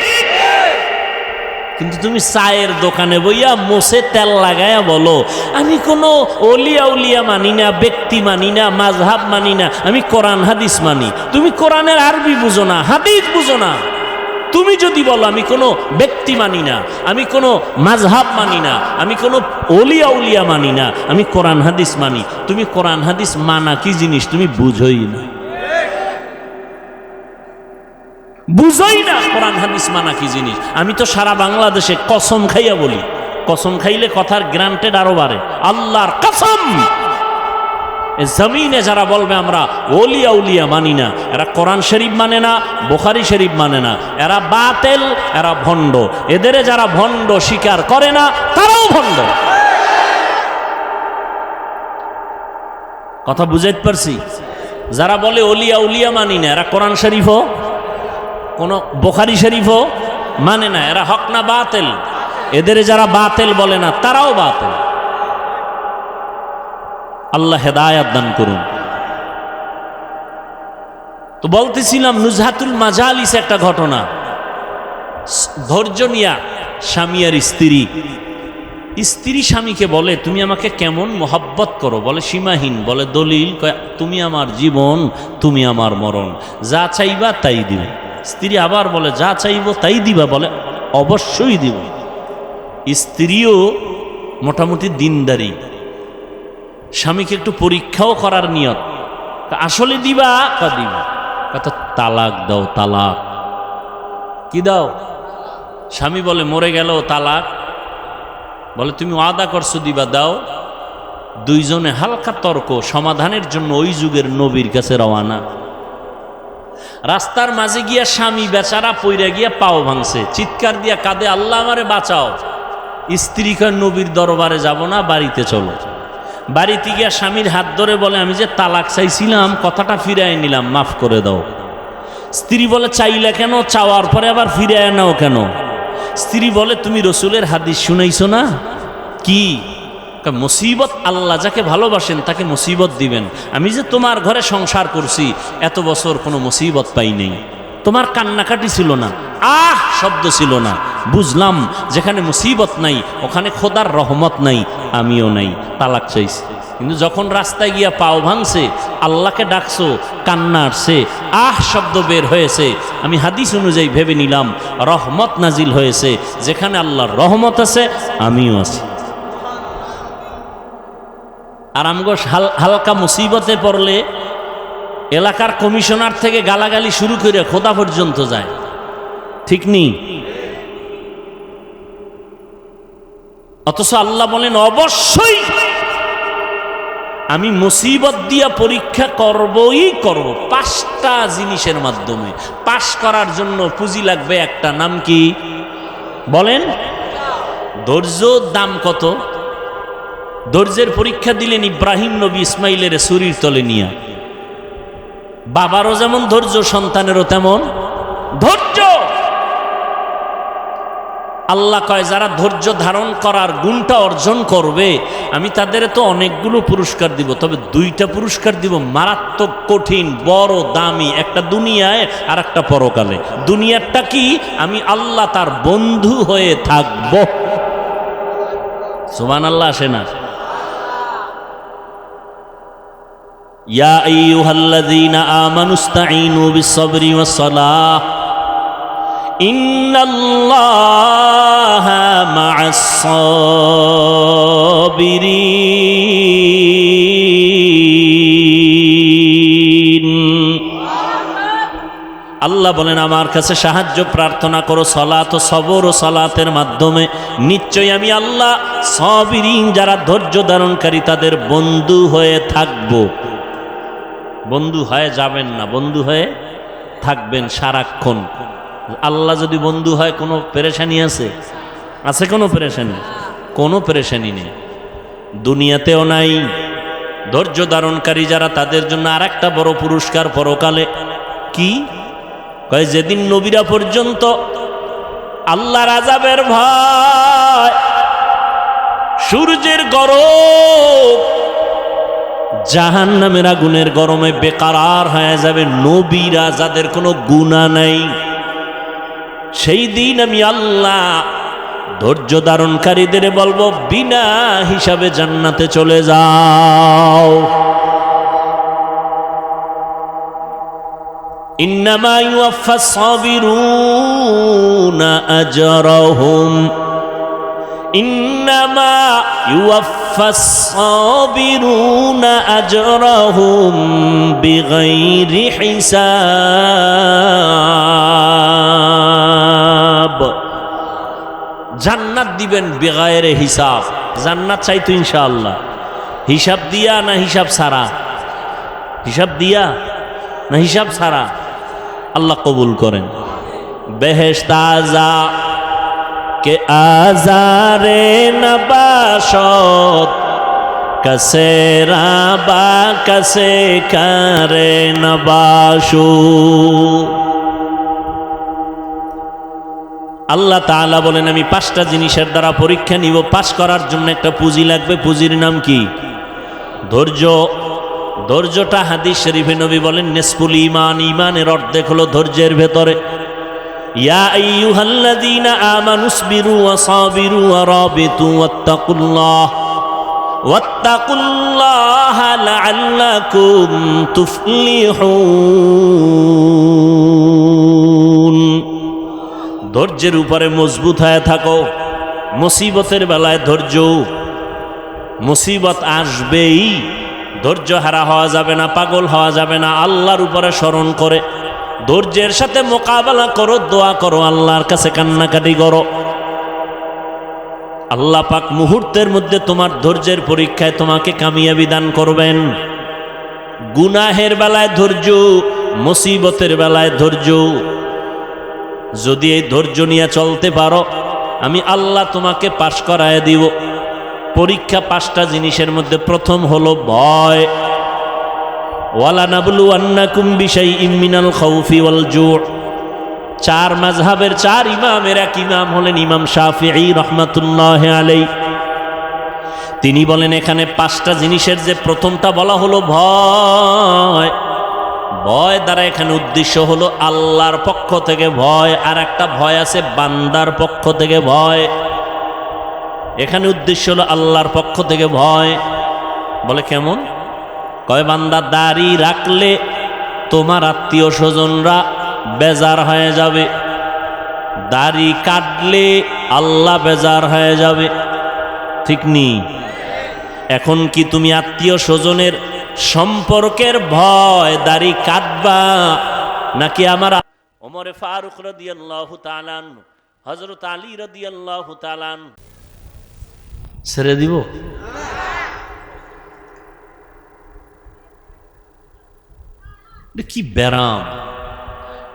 কিন্তু তুমি চায়ের দোকানে বইয়া মোষে তেল লাগায়া বলো আমি কোনো অলিয়া উলিয়া মানি না, ব্যক্তি মানি না, মাযহাব মানি না, আমি কোরআন হাদিস মানি। তুমি কোরআনের আরবি বুঝো না, হাদিস বুঝো না। তুমি যদি বলো আমি কোনো ব্যক্তি মানি না, আমি কোনো মাযহাব মানি না, আমি কোনো অলিয়া উলিয়া মানি না, আমি কোরআন হাদিস মানি, তুমি কোরআন হাদিস মানা কি জিনিস তুমি বুঝোই না, বুঝোই না কোরআন হাদিস মানা কি জিনিস। আমি তো সারা বাংলাদেশে কসম খাইয়া বলি, কসম খাইলে কথার গ্রান্টেড আরো বাড়ে। আল্লাহর কসম, জমিনে যারা বলবে আমরা ওলিয়া উলিয়া মানি না, এরা কোরআন শরীফ মানে না, বুখারী শরীফ মানে না, এরা বাতেল, এরা ভণ্ড। এদের যারা ভণ্ড স্বীকার করে না তারাও ভণ্ড। কথা বুঝাইতে পারছি? যারা বলে ওলিয়া উলিয়া মানি না, এরা কোরআন শরীফও কোন বুখারী শরীফও মানে না, এরা হক না বাতেল। এদের যারা বাতেল বলে না তারাও বাতেল। আল্লাহ হেদায়াত দান করুন। তো বলতেছিলাম নুজহাতুল মাজালিস একটা ঘটনা। ধৈর্য নিয়া স্বামী আর স্ত্রী, স্ত্রী স্বামীকে বলে তুমি আমাকে কেমন মোহাব্বত করো, বলে সীমাহীন। বলে দলিল, তুমি আমার জীবন, তুমি আমার মরণ, যা চাইবা তাই দিবে। স্ত্রী আবার বলে যা চাইব তাই দিবা, বলে অবশ্যই দিব। স্ত্রীও মোটামুটি দিনদারি, স্বামীকে একটু পরীক্ষাও করার নিয়ত, আসলে দিবা? দিবা। কত তালাক দাও, তালাক কি দাও? স্বামী বলে মরে গেল তালাক। বলে তুমি ওয়াদা করছো দিবা, দাও। দুইজনে হালকা তর্ক, সমাধানের জন্য ওই যুগের নবীর কাছে রওয়ানা। রাস্তার মাঝে গিয়া স্বামী বেচারা পইরা গিয়া পাও ভাঙছে, চিৎকার দিয়া কাঁদে আল্লাহ আমারে বাঁচাও। স্ত্রী কয় নবীর দরবারে যাব না, বাড়িতে চলো। বাড়িতে গিয়া স্বামীর হাত ধরে বলে আমি যে তালাক চাইছিলাম কথাটা ফিরাই নিলাম, মাফ করে দাও। স্ত্রী বলে চাইলা কেন? চাওয়ার পরে আবার ফিরাই নাও কেন? স্ত্রী বলে তুমি রসুলের হাদিস শুনাইছো না? কি? মুসিবত আল্লাহ যাকে ভালোবাসেন তাকে মুসিবত দিবেন। আমি যে তোমার ঘরে সংসার করছি এত বছর কোনো মুসিবত পাই নাই, তোমার কান্নাকাটি ছিল না, আহ শব্দ ছিল না। বুঝলাম যেখানে মুসিবত নাই ওখানে খোদার রহমত নাই, আমিও নাই, তালাক চাইছি। কিন্তু যখন রাস্তায় গিয়া পাও ভাঙছে, আল্লাহকে ডাকছো, কান্না আসছে, আহ শব্দ বের হয়েছে, আমি হাদিস অনুযায়ী ভেবে নিলাম রহমত নাজিল হয়েছে। যেখানে আল্লাহর রহমত আছে আমিও আছি। আর আমগো হালকা মুসিবতে পড়লে এলাকার কমিশনার থেকে গালাগালি শুরু করে খোদা পর্যন্ত যায়, ঠিক নেই? অথচ আল্লাহ বলেন অবশ্যই আমি মুসিবত দিয়া পরীক্ষা করবই করব। 5টা জিনিসের মাধ্যমে পাশ করার জন্য পুঁজি লাগবে একটা, নাম কি বলেন? ধৈর্য। দাম কত? ধৈর্যের পরীক্ষা দিলেন ইব্রাহিম নবী ইসমাইলের ছুরির তলে নিয়া। বাবারও যেমন ধৈর্য, সন্তানেরও তেমন ধৈর্য। আল্লাহ কয় যারা ধৈর্য ধারণ করার গুণটা অর্জন করবে আমি তাদের তো অনেকগুলো পুরস্কার দিব, তবে 2টা পুরস্কার দিব মারাত্মক কঠিন, বড়, দামি। একটা দুনিয়ায় আর একটা পরকালে। দুনিয়ারটা কি? আমি আল্লাহ তার বন্ধু হয়ে থাকব। সুবহানাল্লাহ আসে না? ইয়া আইয়ুহাল্লাযীনা আমানুস্তাঈনু বিস-সাবরি ওয়াস-সালাহ ইন্নাল্লাহা মা'আস-সাবিরিন। আল্লাহ বলেন আমার কাছে সাহায্য প্রার্থনা করো সালাত ও সবর ও সালাতের মাধ্যমে, নিশ্চয়ই আমি আল্লাহ সাবিরিন যারা ধৈর্য ধারণকারী তাদের বন্ধু হয়ে থাকব। বন্ধু হয়ে যাবেন না, বন্ধু হয়ে থাকবেন সারাক্ষণ। আল্লাহ যদি বন্ধু হয় কোনো পেরেশানি আছে? আছে কোনো পেরেশানি? কোনো পেরেশানি নেই, দুনিয়াতেও নাই। ধৈর্য ধারণকারী যারা তাদের জন্য আর একটা বড় পুরস্কার পরকালে। কি কয়? যেদিন নবীরা পর্যন্ত আল্লাহর আযাবের ভয়, সূর্যের গরম, জাহান্নামের আগুনের গরমে বেকারার হয়ে যাবে নবীরা যাদের কোনো গুনাহ নাই। সেই দিন আমি আল্লাহ ধৈর্য ধারণকারীদের বলবো, বিনা হিসাবে জান্নাতে চলে যাও। ইন্নামা ইউওয়াফাস সাবিরুনা আজরাহুম, ইন্নামা ইউওয়াফাস সাবিরুনা আজরাহুম বিগাইরি হিসাব। জান্নাত দিবেন বেগায়েরে হিসাব। জান্নাত চাইতো ইনশাআল্লাহ, হিসাব দিয়া না হিসাব ছাড়া? হিসাব দিয়া না হিসাব ছাড়া? আল্লাহ কবুল করেন। বেহেশত আযা কে আজারে নবাশত, কসে রাবা কসে করে নবাশু। আল্লাহ তাআলা বলেন, আমি 5টা জিনিসের দ্বারা পরীক্ষা নিব। পাস করার জন্য একটা পুঁজি লাগবে। পুঁজির নাম কি? ধৈর্য। ধৈর্যটা হাদিস শরীফে নবী বলেন নিসফুল ঈমান, ঈমানের অর্ধেক হলো ধৈর্যের ভেতরে। ইয়া আইয়ুহাল্লাযীনা আমানুসবিরু ওয়া সাবিরু ওয়া রাবিতু ওয়াত্তাকুল্লাহা লাআল্লাকুম তুফলিহুন। ধৈর্যের উপরে মজবুত হয়ে থাকো। মুসিবতের বেলায় ধৈর্য, মুসিবত আসবেই, ধৈর্য হারা হওয়া যাবে না, পাগল হওয়া যাবে না। আল্লাহর উপরে স্মরণ করে ধৈর্যের সাথে মোকাবেলা করো, দোয়া করো, আল্লাহর কাছে কান্নাকাটি করো। আল্লাহ পাক মুহূর্তের মধ্যে তোমার ধৈর্যের পরীক্ষায় তোমাকে কামিয়াবি দান করবেন। গুনাহের বেলায় ধৈর্য, মুসিবতের বেলায় ধৈর্য। যদি এই ধৈর্য নিয়ে চলতে পারো, আমি আল্লাহ তোমাকে পাশ করায় দিব। পরীক্ষা 5টা জিনিসের মধ্যে প্রথম হলো ভয়। ওয়ালা নাবলুওয়ান্নাকুম বিশাইইম মিনাল খাউফি ওয়াল জু'। 4 মাযহাবের 4 ইমামের এক ইমাম হলেন ইমাম শাফিঈ রাহমাতুল্লাহি আলাইহি। তিনি বলেন এখানে 5টা জিনিসের যে প্রথমটা বলা হলো ভয়। ভয় দ্বারা এখানে উদ্দেশ্য হলো আল্লাহর পক্ষ থেকে ভয়, আর একটা ভয় আছে বান্দার পক্ষ থেকে ভয়। এখানে উদ্দেশ্য হলো আল্লাহর পক্ষ থেকে ভয়। বলে কেমন? কয় বান্দা দাড়ি রাখলে তোমার আত্মীয় স্বজনরা বেজার হয়ে যাবে, দাড়ি কাটলে আল্লাহ বেজার হয়ে যাবে। ঠিক নি? এখন কি তুমি আত্মীয় স্বজনের সম্পর্কের ভয় দাড়ি কাটবা, নাকি আমার ওমরে ফারুক রাদিয়াল্লাহু তাআলা আনহু, হযরত আলী রাদিয়াল্লাহু তাআলা আনহু ছেড়ে দিব? কি ব্যারাম,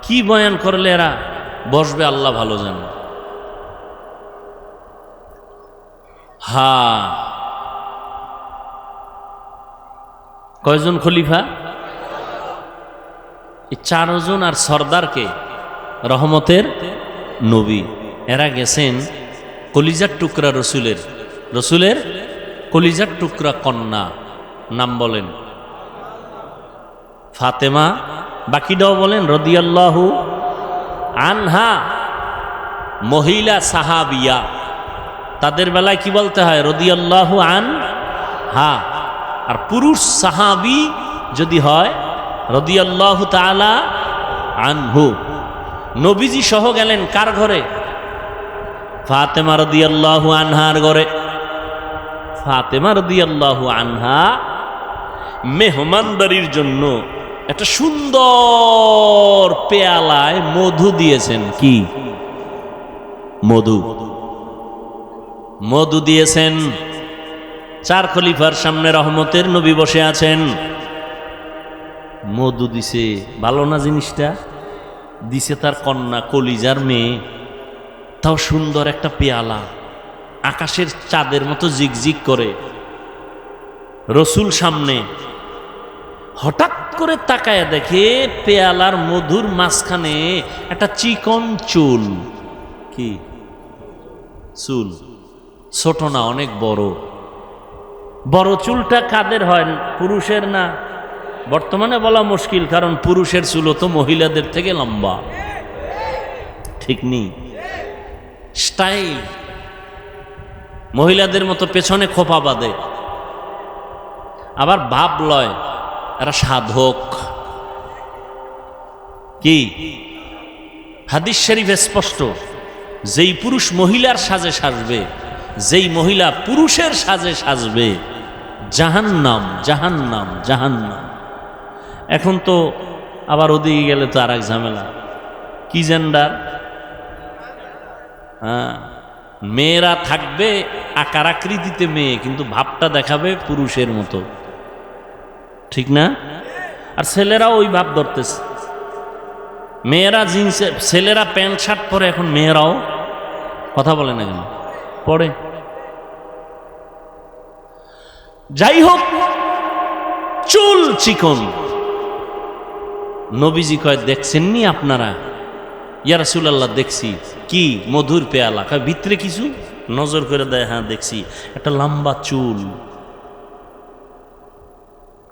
কি বয়ান করলে এরা বসবে আল্লাহ ভালো জানে। হ্যাঁ, কয়জন খলিফা? এই 4 জন আর সর্দারকে রহমতের নবী। এরা গেছেন কলিজার টুকরা রসুলের, রসুলের কলিজার টুকরা কন্যা। নাম বলেন ফাতেমা, বাকিটাও বলেন রাদিয়াল্লাহু আনহা। মহিলা সাহাবিয়া, তাদের বেলায় কি বলতে হয়? রাদিয়াল্লাহু আনহা। আর পুরুষ সাহাবি যদি হয় রাদিয়াল্লাহু তাআলা আনহু। নবীজি সহ গেলেন কার ঘরে? ফাতেমা রাদিয়াল্লাহু আনহার ঘরে। ফাতেমা রাদিয়াল্লাহু আনহা মেহমানদারির জন্য একটা সুন্দর পেয়ালায় মধু দিয়েছেন। কি মধু? মধু দিয়েছেন। 4 খলিফার সামনে রহমতের নবী বসে আছেন, মধু দিছে। ভালো না জিনিসটা? দিছে তার কন্যা, কলিজার মেয়ে, তাও সুন্দর একটা পেয়ালা, আকাশের চাঁদের মতো জিগজিগ করে। রসুল সামনে, হঠাৎ করে তাকায় দেখে পেয়ালার মধুর মাঝখানে একটা চিকন চুল। কি চুল? ছোট না, অনেক বড়। বড় চুলটা কাদের হয়? পুরুষের না? বর্তমানে বলা মুশকিল, কারণ পুরুষের চুলও তো মহিলাদের থেকে লম্বা, ঠিক নেই? স্টাইল মহিলাদের মতো পেছনে খোপা বাঁধে, আবার ভাব লয় এরা সাধক। কি হাদিস শরীফে স্পষ্ট, যেই পুরুষ মহিলার সাজে সাজবে, যেই মহিলা পুরুষের সাজে সাজবে, জাহান্নাম জাহান্নাম জাহান্নাম। এখন তো আবার ওদিকে গেলে তো আর এক ঝামেলা, কি জেন্ডার? হ্যাঁ, মেয়েরা থাকবে আকার আকৃতিতে মেয়ে, কিন্তু ভাবটা দেখাবে পুরুষের মতো, ঠিক না? আর ছেলেরাও ওই ভাব ধরতেছে। মেয়েরা জিন্স, ছেলেরা প্যান্ট শার্ট পরে, এখন মেয়েরাও, কথা বলে না কেন, পরে। যাই হোক, চুল চিকন। নবীজি কয়, দেখছেননি আপনারা? ইয়া রাসূলুল্লাহ, দেখছি। কি? মধুর পেয়ালা। কয় ভিতরে কিছু? নজর করে দেয়, হ্যাঁ দেখছি, একটা লম্বা চুল।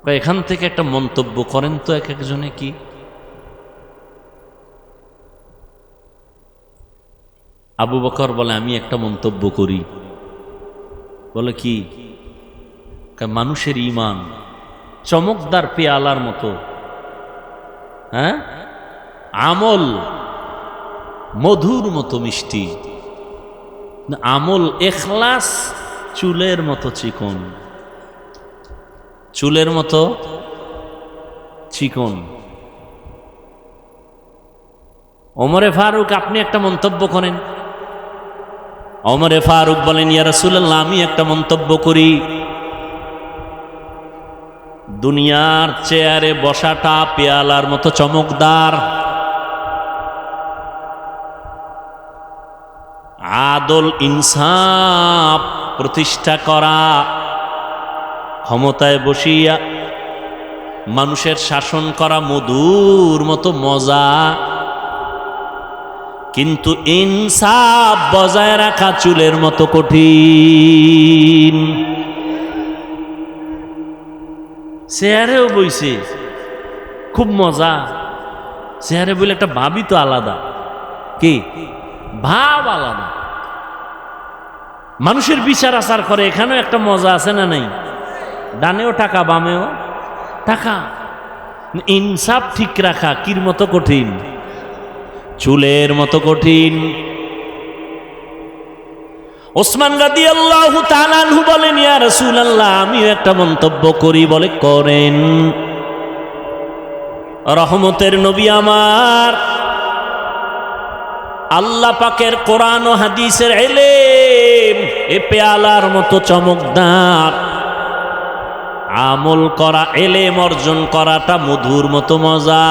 কয় এখান থেকে একটা মন্তব্য করেন তো এক একজনে। কি? আবু বকর বলে, আমি একটা মন্তব্য করি। বলে কি? মানুষের ঈমান চমকদার পেয়ালার মতো, হ্যাঁ, আমল মধুর মতো মিষ্টি, আমল ইখলাস চুলের মতো চিকন, চুলের মতো চিকন। ওমরে ফারুক, আপনি একটা মন্তব্য করেন। ওমরে ফারুক বলেন, ইয়া রাসূলুল্লাহ, আমি একটা মন্তব্য করি। দুনিয়ার চেয়ারে বসাটা পেয়ালার মতো চমকদার, আদল ইনসাফ প্রতিষ্ঠা করা, ক্ষমতায় বসিয়া মানুষের শাসন করা মধুর মতো মজা, কিন্তু ইনসাফ বজায় রাখা চুলের মতো কঠিন। চেয়ারেও বইছে, খুব মজা। চেয়ারে বলে একটা ভাবই তো আলাদা। কি ভাব? আলাদা। মানুষের বিচার আচার করে, এখানেও একটা মজা আছে না নাই? ডানেও টাকা, বামেও টাকা। ইনসাফ ঠিক রাখা কির মতো কঠিন? চুলের মতো কঠিন। ওসমান রাদিয়াল্লাহু তাআলা আনহু বলেন, ইয়া রাসূলুল্লাহ, আমিও একটা মন্তব্য করি। বলে, করেন। রহমতের নবী আমার, আল্লাহ পাকের কোরআন ও হাদিসের ইলম এ পেয়ালার মতো চমকদার, আমল করা, ইলম অর্জন করাটা মধুর মতো মজা,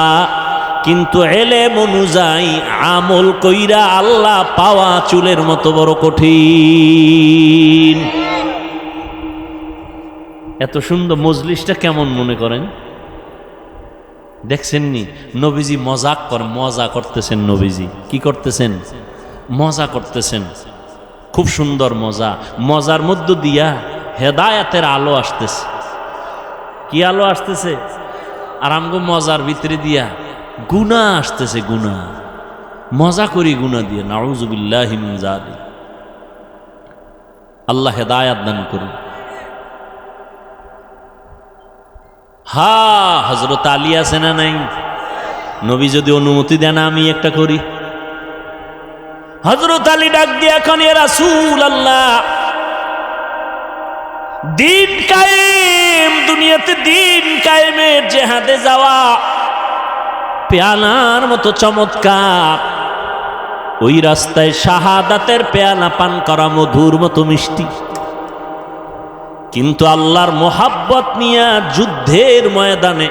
কিন্তু ইলম অনুযায়ী আমল কইরা আল্লাহ পাওয়া চুলের মতো বড় কঠিন। এত সুন্দর মজলিসটা কেমন মনে করেন? দেখছেননি? নবীজি মজাক করে, মজা করতেছেন। নবীজি কি করতেছেন? মজা করতেছেন। খুব সুন্দর মজা। মজার মধ্য দিয়া হেদায়েতের আলো আসতেছে। কি আলো আসতেছে? আর আমগো মজার ভিতরে দিয়া গুনাহ আসতেছে। গুনাহ, মজা করি গুনাহ দিয়ে। নাউযুবিল্লাহি মিন যালিক। আল্লাহ হেদায়েত দান করুন। হা, হযরত আলী আছে না নাই? নবী যদি অনুমতি দেন আমি একটা করি। হযরত আলী ডাক দিয়ে এখন, ইয়া রাসূলুল্লাহ, দিন কায়েম, দুনিয়াতে দিন কায়েমের জিহাদে যাওয়া পেয়ালার মতো চমৎকার, ওই রাস্তায় শাহাদাতের পেয়ালা পান করা মধুর মতো মিষ্টি, কিন্তু আল্লাহর মোহাব্বত নিয়ে যুদ্ধের ময়দানে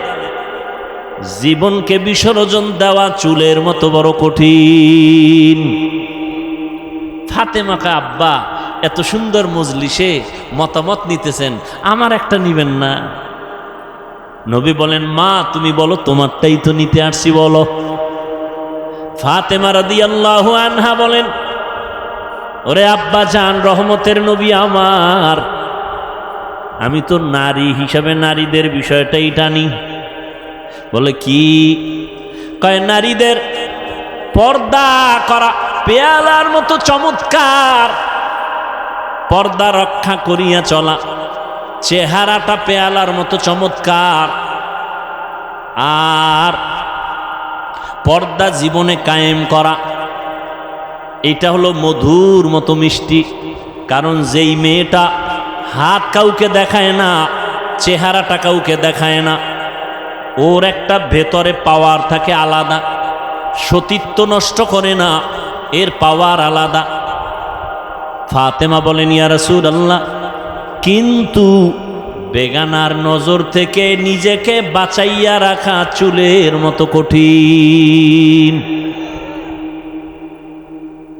জীবনকে বিসর্জন দেওয়া চুলের মতো বড় কঠিন। ফাতেমাকে, আব্বা এত সুন্দর মজলিসে মতামত নিতেছেন, আমার একটা নিবেন না? নবী বলেন, মা তুমি বলো, তোমারটাই তো নিতে আসছি, বলো। ফাতেমা রাদিয়াল্লাহু আনহা বলেন, ওরে আব্বা জান, রহমতের নবী আমার, আমি তো নারী হিসাবে নারীদের বিষয়টাই টানি। বলে কি? কয় নারীদের পর্দা করা পেয়ালার মতো চমৎকার, পর্দা রক্ষা করিয়া চলা, চেহারাটা পেয়ালার মতো চমৎকার, আর পর্দা জীবনে কায়েম করা এটা হলো মধুর মতো মিষ্টি। কারণ যেই মেয়েটা হাত কাউকে দেখায় না, চেহারাটা কাউকে দেখায় না, ওর একটা ভেতরে পাওয়ার থাকে আলাদা, সতীত্ব নষ্ট করে না, এর পাওয়ার আলাদা। ফাতেমা বলেন, ইয়া রাসূলুল্লাহ, কিন্তু বেগানার নজর থেকে নিজেকে বাঁচাইয়া রাখা চুলের মতো কঠিন।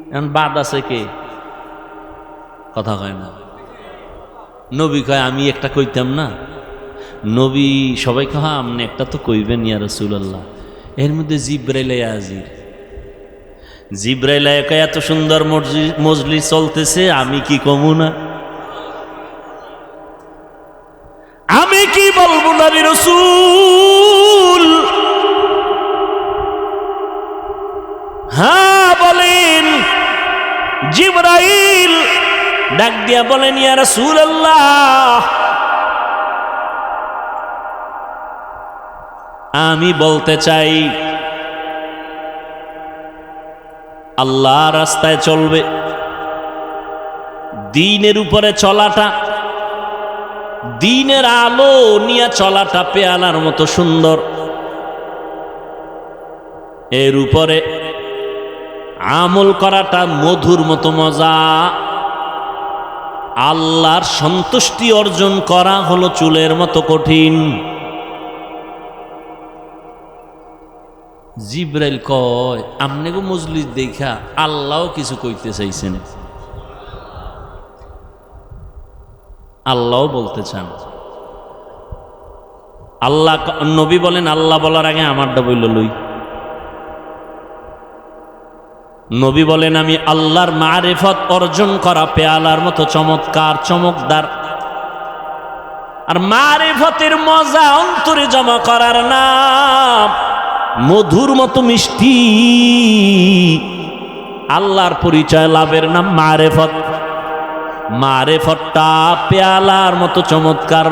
এখন বাদ আছে কে? কথা কয় না। নবী কয় আমি একটা কইতাম না? নবী সবাই কয় আপনি একটা তো কইবেন ইয়া রাসূলুল্লাহ। এর মধ্যে জিব্রাইল হাজির। জিব্রাইল কয় এত সুন্দর মজলিস চলতেছে, আমি কি কমু না? আমি কি বলবো নবী রাসূল? হ্যাঁ বলেন। জিব্রাইল ডাক দিয়া বলেন, ইয়া রাসূলুল্লাহ, আমি বলতে চাই আল্লাহ রাস্তায় চলবে, দ্বীনের উপরে চলাটা, দ্বীনের আলো নিয়ে চলাটা পেয়ালার মতো সুন্দর, এর উপরে আমল করাটা মধুর মতো মজা, আল্লাহর সন্তুষ্টি অর্জন করা হলো চুলের মতো কঠিন। জিব্রাইল কয় আমনে গো মজলিস দেখা আল্লাহও কিছু কইতে চাইছেন, আল্লাহও বলতে চান। আল্লাহ নবী বলেন, আল্লাহ বলার আগে আমারটা বইল লই। নবী বলেন, আমি আল্লাহর মারিফত অর্জন করা পেয়ালার মতো চমৎকার, চমকদার, আর মারিফতের মজা অন্তরে জমা করার নাম মধুর মতো মিষ্টি। আল্লাহর পরিচয় লাভের নাম মারিফত। মারিফতটা পেয়ালার মতো চমৎকার,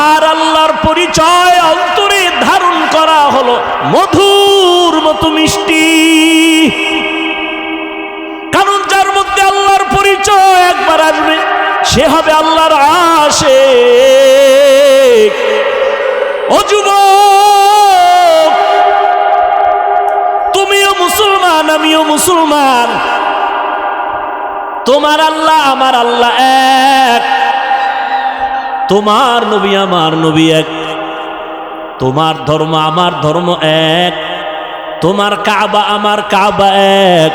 আর আল্লাহর পরিচয় অন্তরে ধারণ করা হলো মধুর মতো মিষ্টি। কারণ যার মধ্যে আল্লাহর পরিচয় একবার আসবে, সে হবে আল্লাহর আশিক। ও যুবক, তুমিও মুসলমান, আমিও মুসলমান, তোমার আল্লাহ আমার আল্লাহ এক, তোমার নবী আমার নবী এক, তোমার ধর্ম আমার ধর্ম এক, তোমার কাবা আমার কাবা এক,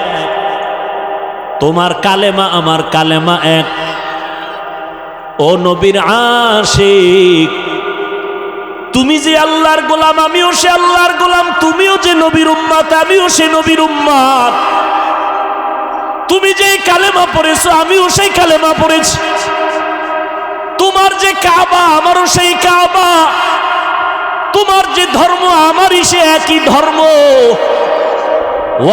তোমার কালেমা আমার কালেমা এক। ও নবীর আশিক, তুমি যে আল্লাহর গোলাম, আমিও সে আল্লাহর গোলাম, তুমিও যে নবীর উম্মত, আমিও সে নবীর উম্মত। তুমি যে কালেমা পড়েছো, আমিও সেই কালেমা পড়েছি। তোমার যে কাবা, আমারও সেই কাবা। তোমার যে ধর্ম, আমারই সে একই ধর্ম।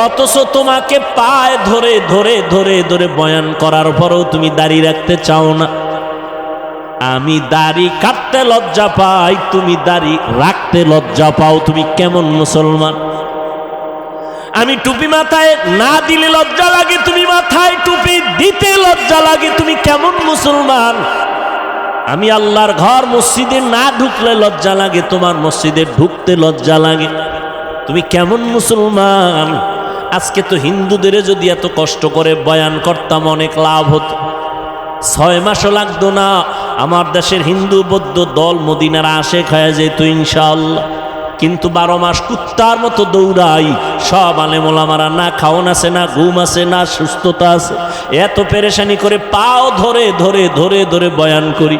অথচ তোমাকে পায়ে ধরে ধরে ধরে ধরে বয়ান করার পরেও তুমি দাড়ি রাখতে চাও না। আমি দাড়ি কাটতে লজ্জা পাই, তুমি দাড়ি রাখতে লজ্জা পাও। তুমি কেমন মুসলমান? আমি টুপি মাথায় না দিলে লজ্জা লাগে, তুমি মাথায় টুপি দিতে লজ্জা লাগে। তুমি কেমন মুসলমান? আমি আল্লাহর ঘর মসজিদে না ঢুকলে লজ্জা লাগে, তোমার মসজিদে ঢুকতে লজ্জা লাগে। তুমি কেমন মুসলমান? আজকে তো হিন্দুদের যদি এত কষ্ট করে বয়ান করতাম অনেক লাভ হতো। 6 মাসও লাগতো না, আমার দেশের হিন্দু বৌদ্ধ দল মদিনার আশেক হয়ে যেত ইনশাআল্লাহ। কিন্তু 12 মাস কুত্তার মতো দৌড়াই। সব আলেম ওলামারা না খাওন আছে, না ঘুম আছে, না সুস্থতা আছে, এত পেরেশানি করে পাও ধরে ধরে ধরে ধরে বয়ান করি।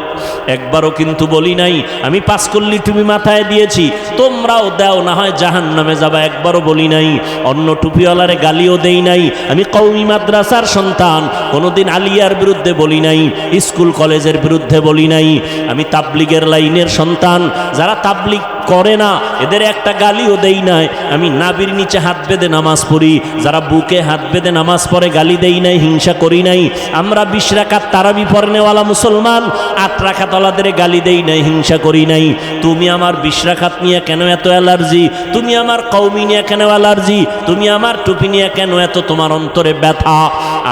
একবারও কিন্তু বলি নাই আমি 5 কল্লি টুপি মাথায় দিয়েছি তোমরাও দাও না হয় জাহান্নামে যাবা, একবারও বলি নাই। অন্য টুপিওয়ালারে গালিও দেই নাই। আমি কওমি মাদ্রাসার সন্তান, কোনোদিন আলিয়ার বিরুদ্ধে বলি নাই, স্কুল কলেজের বিরুদ্ধে বলি নাই। আমি তাবলিগের লাইনের সন্তান, যারা তাবলিগ করে না এদের একটা গালিও দেই নাই। আমি নাবির নিচে হাত বেঁধে নামাজ পড়ি, যারা বুকে হাত বেঁধে নামাজ পড়ে গালি দেই নাই, হিংসা করি নাই। আমরা 20 রাকাত তারাবি পড়নেওয়ালা মুসলমান, 8 রাকাতওয়ালাদের গালি দেই নাই, হিংসা করি নাই। তুমি আমার 20 রাকাত নিয়ে কেন এত অ্যালার্জি? তুমি আমার কওমি নিয়ে কেন অ্যালার্জি? তুমি আমার টুপি নিয়ে কেন এত তোমার অন্তরে ব্যথা?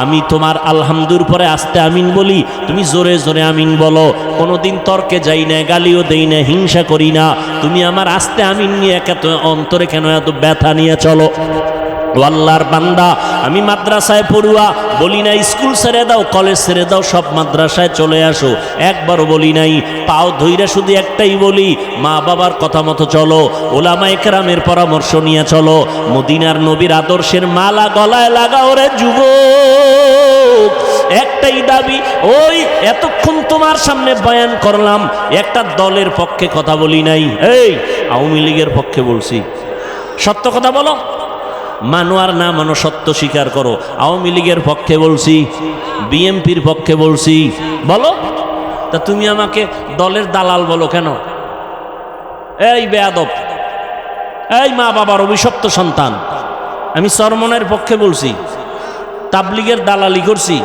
আমি তোমার আলহামদুর পরে আস্তে আমিন বলি, তুমি জোরে জোরে আমিন বলো। কোনোদিন তর্কে যাই না, গালিও দেই না, হিংসা করি না। তুমি আমার আস্তে আমিন নিয়ে এত অন্তরে কেন এত ব্যথা নিয়ে চলো? আল্লাহর বান্দা, আমি মাদ্রাসায় পড়ুয়া, বলি নাই স্কুল ছেড়ে দাও, কলেজ ছেড়ে দাও, সব মাদ্রাসায় চলে আসো, একবারও বলি নাই। পাও ধইরা শুধু একটাই বলি, মা বাবার কথা মতো চলো, ওলামায়ে কেরামের পরামর্শ নিয়ে চলো, মদিনার নবীর আদর্শের মালা গলায় লাগাও রে যুবক। একটাই দাবি, ওই এতক্ষণ তোমার সামনে বয়ান করলাম, একটা দলের পক্ষে কথা বলি নাই। এই আওয়ামী লীগের পক্ষে বলছি, সত্য কথা বলো, মানো আর না মানো সত্য স্বীকার করো। আওয়ামী লীগের পক্ষে বলছি, বিএনপির পক্ষে বলছি, বলো। তা তুমি আমাকে দলের দালাল বলো কেন? এই বেয়াদব, এই মা বাবার অভিশপ্ত সন্তান। আমি চরমনের পক্ষে বলছি, তাবলিগের দালালি করছি,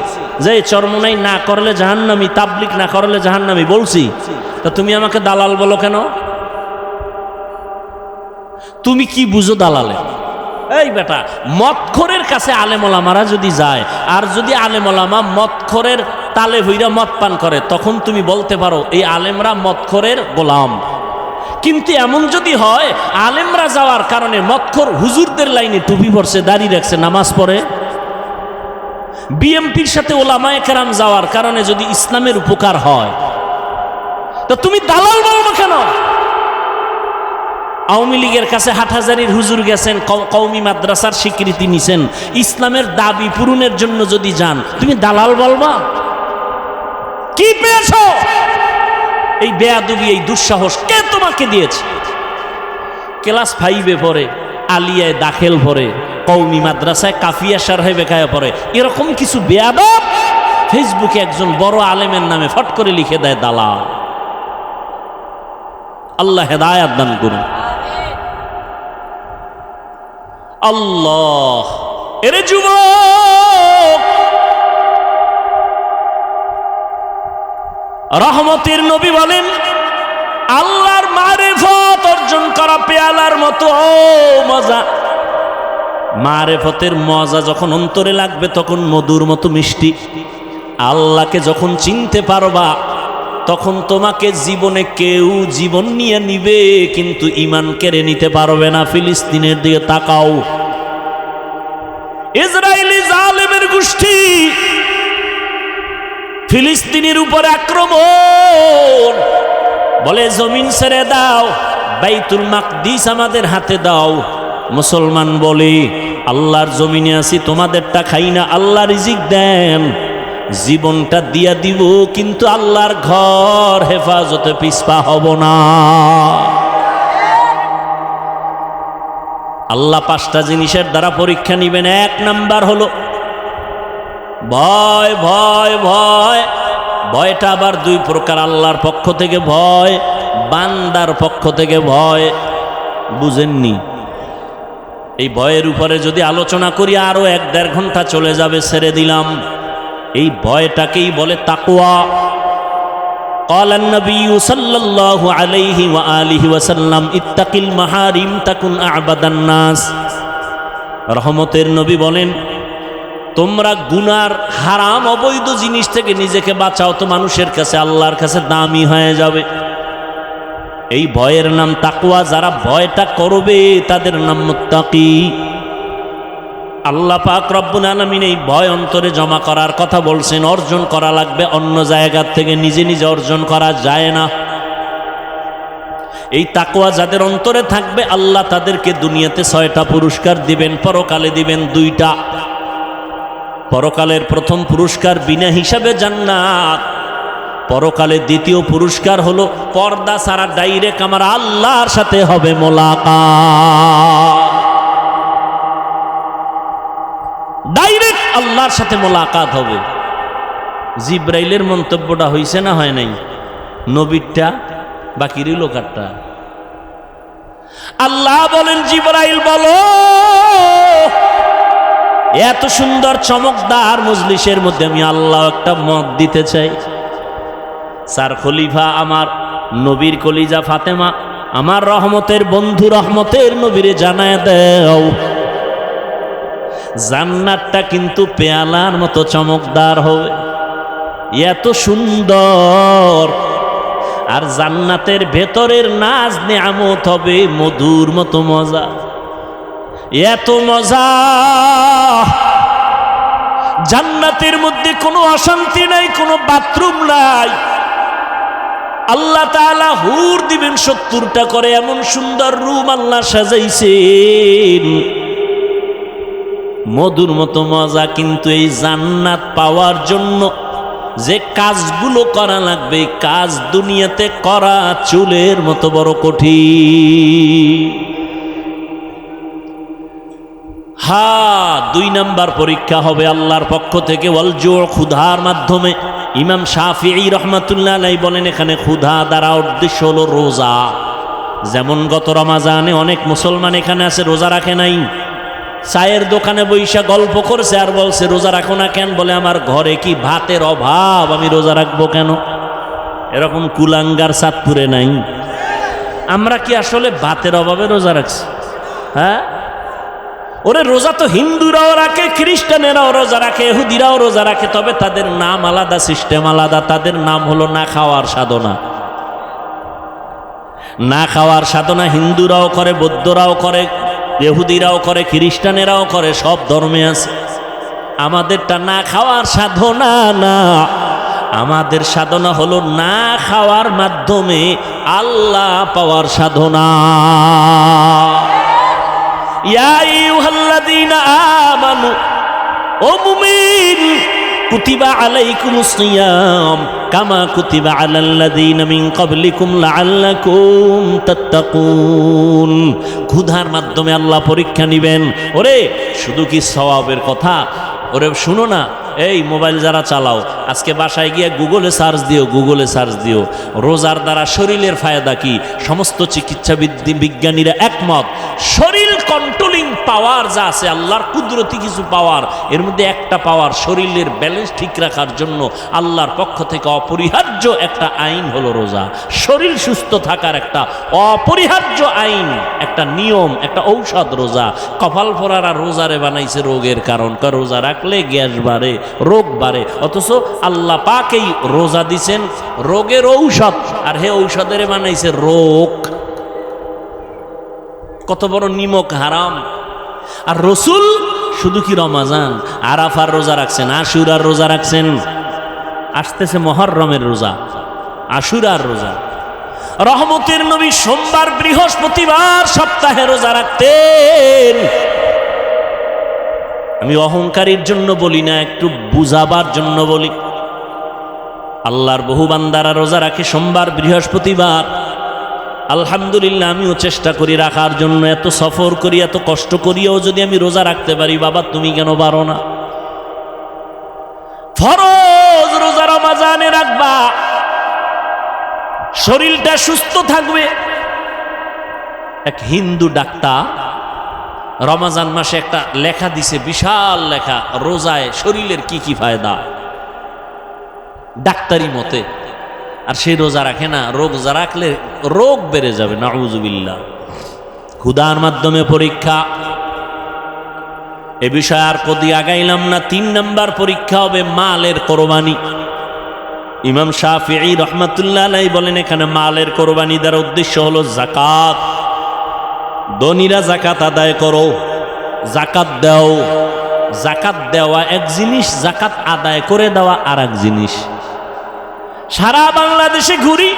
যে চরমনাই না করলে জাহান্নামী, তাবলিগ না করলে জাহান্নামী বলছি। তা তুমি আমাকে দালাল বলো কেন? তুমি কি বুঝো দালালে? এই বেটা, মদখোরের কাছে আলেমোলামারা যদি যায়, আর যদি আলেমোলামা মদখোরের তালে হইরা মদ পান করে, তখন তুমি বলতে পারো এই আলেমরা মদখোরের গোলাম। কিন্তু এমন যদি হয় আলেমরা যাওয়ার কারণে মদখোর হুজুরদের লাইনে টুপি পরছে, দাড়ি রাখছে, নামাজ পড়ে, বিএমপির সাথে ওলামায়ে কেরাম যাওয়ার কারণে যদি ইসলামের উপকার হয়, তো তুমি দালাল বলো না কেন? আওয়ামী লীগের কাছে হাটহাজারির হুজুর গেছেন, কওমি মাদ্রাসার স্বীকৃতি নিছেন, ইসলামের দাবি পূরণের জন্য যদি যান, তুমি দালাল বলবা? কি পেয়েছো? এই বেয়াদবি, এই দুঃসাহস কে তোমাকে দিয়েছে? ক্লাস 5-এ পড়ে, আলিয়ায় দাখিল পড়ে, কওমি মাদ্রাসায় কাফিয়া শারহে বেকায়া পড়ে, এরকম কিছু বেয়াদব ফেসবুকে একজন বড় আলেমের নামে ফট করে লিখে দেয় দালাল। আল্লাহ হেদায়াত দান করুন। আল্লাহ, এরে যুবক, রহমতের নবী বলেন, আল্লাহর মারিফত অর্জন করা পেয়ালার মতো মজা। মারিফতের মজা যখন অন্তরে লাগবে তখন মধুর মতো মিষ্টি। আল্লাহকে যখন চিনতে পারবা তখন তোমাকে জীবনে কেউ জীবন নিয়ে নিবে, কিন্তু ঈমান কেড়ে নিতে পারবে না। ফিলিস্তিনের দিকে তাকাও, ইসরায়েলি জালেমের গোষ্ঠী ফিলিস্তিনের উপর আক্রমণ, বলে জমিন ছেড়ে দাও, বাইতুল মাকদিস আমাদের হাতে দাও। মুসলমান বলে, আল্লাহর জমিনে আছি, তোমাদেরটা খাই না, আল্লাহ রিজিক দেন, জীবনটা দিয়া দিব, কিন্তু আল্লাহর ঘর হেফাজতে পিছপা হব না। আল্লাহ 5টা জিনিসের দ্বারা পরীক্ষা নিবেন। 1 নাম্বার হলো ভয়। ভয় ভয় ভয়টা আবার 2 প্রকার, আল্লাহর পক্ষ থেকে ভয়, বান্দার পক্ষ থেকে ভয়। বুঝেননি? এই ভয়ের উপরে যদি আলোচনা করি আরো 1-1.5 ঘন্টা চলে যাবে, ছেড়ে দিলাম। এই ভয়টাকেই বলে তাকওয়া। قال النبي صلى الله عليه وآله وسلم اتق المحارم تكن أعبد الناس। রহমতের নবী বলেন, তোমরা গুনার হারাম অবৈধ জিনিস থেকে নিজেকে বাঁচাও, তো মানুষের কাছে, আল্লাহর কাছে দামি হয়ে যাবে। এই ভয়ের নাম তাকওয়া। যারা ভয়টা করবে তাদের নাম মুত্তাকি। আল্লাহ পাক রব্বুল আলামিন এই ভয় অন্তরে জমা করার কথা বলছেন। অর্জন করা লাগবে, অন্য জায়গা থেকে নিজে নিজে অর্জন করা যায় না। এই তাকওয়া যাদের অন্তরে থাকবে আল্লাহ তাদেরকে দুনিয়াতে 6টা পুরস্কার দিবেন, পরকালে দিবেন 2টা। পরকালের প্রথম পুরস্কার বিনা হিসাবে জান্নাত, পরকালে দ্বিতীয় পুরস্কার হলো পর্দা ছাড়া ডাইরেক্ট আমার আল্লাহর সাথে হবে মোলাকাত। ডাইরেক্ট আল্লাহর সাথে মোলাকাত হবে। জিব্রাইলের মন্তব্যটা হইছে না হয় নাই? নবীরটা বাকি রইল কারটা? আল্লাহ বলেন জিব্রাইল বলো, এত সুন্দর চমকদার মজলিসের মধ্যে আমি আল্লাহ একটা মত দিতে চাই। স্যার খলিফা আমার নবীর কলিজা ফাতেমা আমার রহমতের বন্ধু রহমতের নবীরে জানায় দাও, জান্নাতটা কিন্তু পেয়ালার মতো চমকদার হবে, এত সুন্দর। আর জান্নাতের ভেতরের নাজ নিয়ামত হবে মধুর মতো মজা, এত মজা। জান্নাতের মধ্যে কোনো অশান্তি নাই, কোনো বাথরুম নাই। আল্লাহ তাআলা হুর দিবেন 70টা করে, এমন সুন্দর রুম আল্লাহ সাজাইছেন, মধুর মতো মজা। কিন্তু এই জান্নাত পাওয়ার জন্য যে কাজগুলো করা লাগবে, কাজ দুনিয়াতে করা চুলের মতো বড় কঠিন। হ্যাঁ, 2 নাম্বার পরীক্ষা হবে আল্লাহর পক্ষ থেকে, ওয়াল জু', ক্ষুধার মাধ্যমে। ইমাম শাফিঈ রহমাতুল্লাহ আলাইহি বলেন এখানে ক্ষুধা দ্বারা উদ্দেশ্য হলো রোজা। যেমন গত রমাজানে অনেক মুসলমান এখানে আছে রোজা রাখে নাই, চায়ের দোকানে বইসা গল্প করছে আর বলছে রোজা রাখো না কেন? বলে আমার ঘরে কি ভাতের অভাব, আমি রোজা রাখবো কেন? এরকম কুলাঙ্গার চাঁদপুরে নাই? আমরা কি আসলে ভাতের অভাবে রোজা রাখছি? হ্যাঁ, ওরে রোজা তো হিন্দুরাও রাখে, খ্রিস্টানেরাও রোজা রাখে, ইহুদিরাও রোজা রাখে, তবে তাদের নাম আলাদা, সিস্টেম আলাদা। তাদের নাম হলো না খাওয়ার সাধনা। না খাওয়ার সাধনা হিন্দুরাও করে, বৌদ্ধরাও করে, ইহুদিরাও করে, খ্রিস্টানেরাও করে, সব ধর্মে আছে। আমাদেরটা না খাওয়ার সাধনা না, আমাদের সাধনা হলো না খাওয়ার মাধ্যমে আল্লাহ পাওয়ার সাধনা। ইয়া আইয়ুহাল্লাযীনা আমানু, ও মুমিন, কুতিবা আলাইকুমুস সিয়াম কামা কুতিবা আলাল্লাযীনা মিন ক্বাবলিকুম লাআল্লাকুম তাত্তাকুন। ক্ষুধার মাধ্যমে আল্লাহ পরীক্ষা নিবেন। ওরে শুধু কি সওয়াবের কথা? ওরে শুনো না, এই মোবাইল যারা চালাও, আজকে বাসায় গিয়ে গুগলে সার্চ দিও, গুগলে সার্চ দিও রোজার দ্বারা শরীরের ফায়দা কি। সমস্ত চিকিৎসা বিজ্ঞানীরা একমত, শরীর কন্ট্রোলিং পাওয়ার যা আছে, আল্লাহর কুদরতি কিছু পাওয়ার, এর মধ্যে একটা পাওয়ার শরীরের ব্যালেন্স ঠিক রাখার জন্য আল্লাহর পক্ষ থেকে অপরিহার্য একটা আইন হলো রোজা। শরীর সুস্থ থাকার একটা অপরিহার্য আইন, একটা নিয়ম, একটা ঔষধ রোজা। কপাল ফোরারা রোজারে বানাইছে রোগের কারণ, রোজা রাখলে গ্যাস বাড়ে, রোগ বাড়ে, অথচ আল্লাহ পাক এই রোজা দিছেন রোগের ঔষধ, আর হে ঔষধের বানাইছে রোগ। কত বড় নিমক হারাম। আর রসুল শুধু কি রমাজান আরাফার রোজা রাখছেন, আশুরার রোজা রাখছেন, আসতেছে মুহররমের রোজা, আশুরার রোজা। রহমতের নবী সোমবার বৃহস্পতিবার সপ্তাহে রোজা রাখতেন। আমি অহংকারীর জন্য বলি না, একটু বুঝাবার জন্য বলি। আল্লাহর বহু বান্দারা রোজা রাখে সোমবার বৃহস্পতিবার। আলহামদুলিল্লাহ, আমিও চেষ্টা করি রাখার জন্য। এত সফর করি, এত কষ্ট করিও যদি আমি রোজা রাখতে পারি, বাবা তুমি কেন পারো না? ফরজ রোজা রমাজানে রাখবা, শরীরটা সুস্থ থাকবে। এক হিন্দু ডাক্তার রমাজান মাসে একটা লেখা দিছে, বিশাল লেখা, রোজায় শরীরের কি কি ফায়দা ডাক্তারি মতে। আর সে রোজা রাখে না, রোজা রাখলে রোগ বেড়ে যাবে, নাউযুবিল্লাহ। ক্ষুধার মাধ্যমে পরীক্ষা, এ বিষয়ে আর কদি আগাইলাম না। 3 নাম্বার পরীক্ষা হবে মালের কোরবানি। ইমাম শাফিঈ রহমাতুল্লাহ আলাইহি বলেন এখানে মালের কোরবানি দ্বারা উদ্দেশ্য হলো যাকাত। ধনীরা যাকাত আদায় করো, যাকাত দাও। যাকাত দেওয়া এক জিনিস, যাকাত আদায় করে দেওয়া আর এক জিনিস। সারা বাংলাদেশে ঘুরি,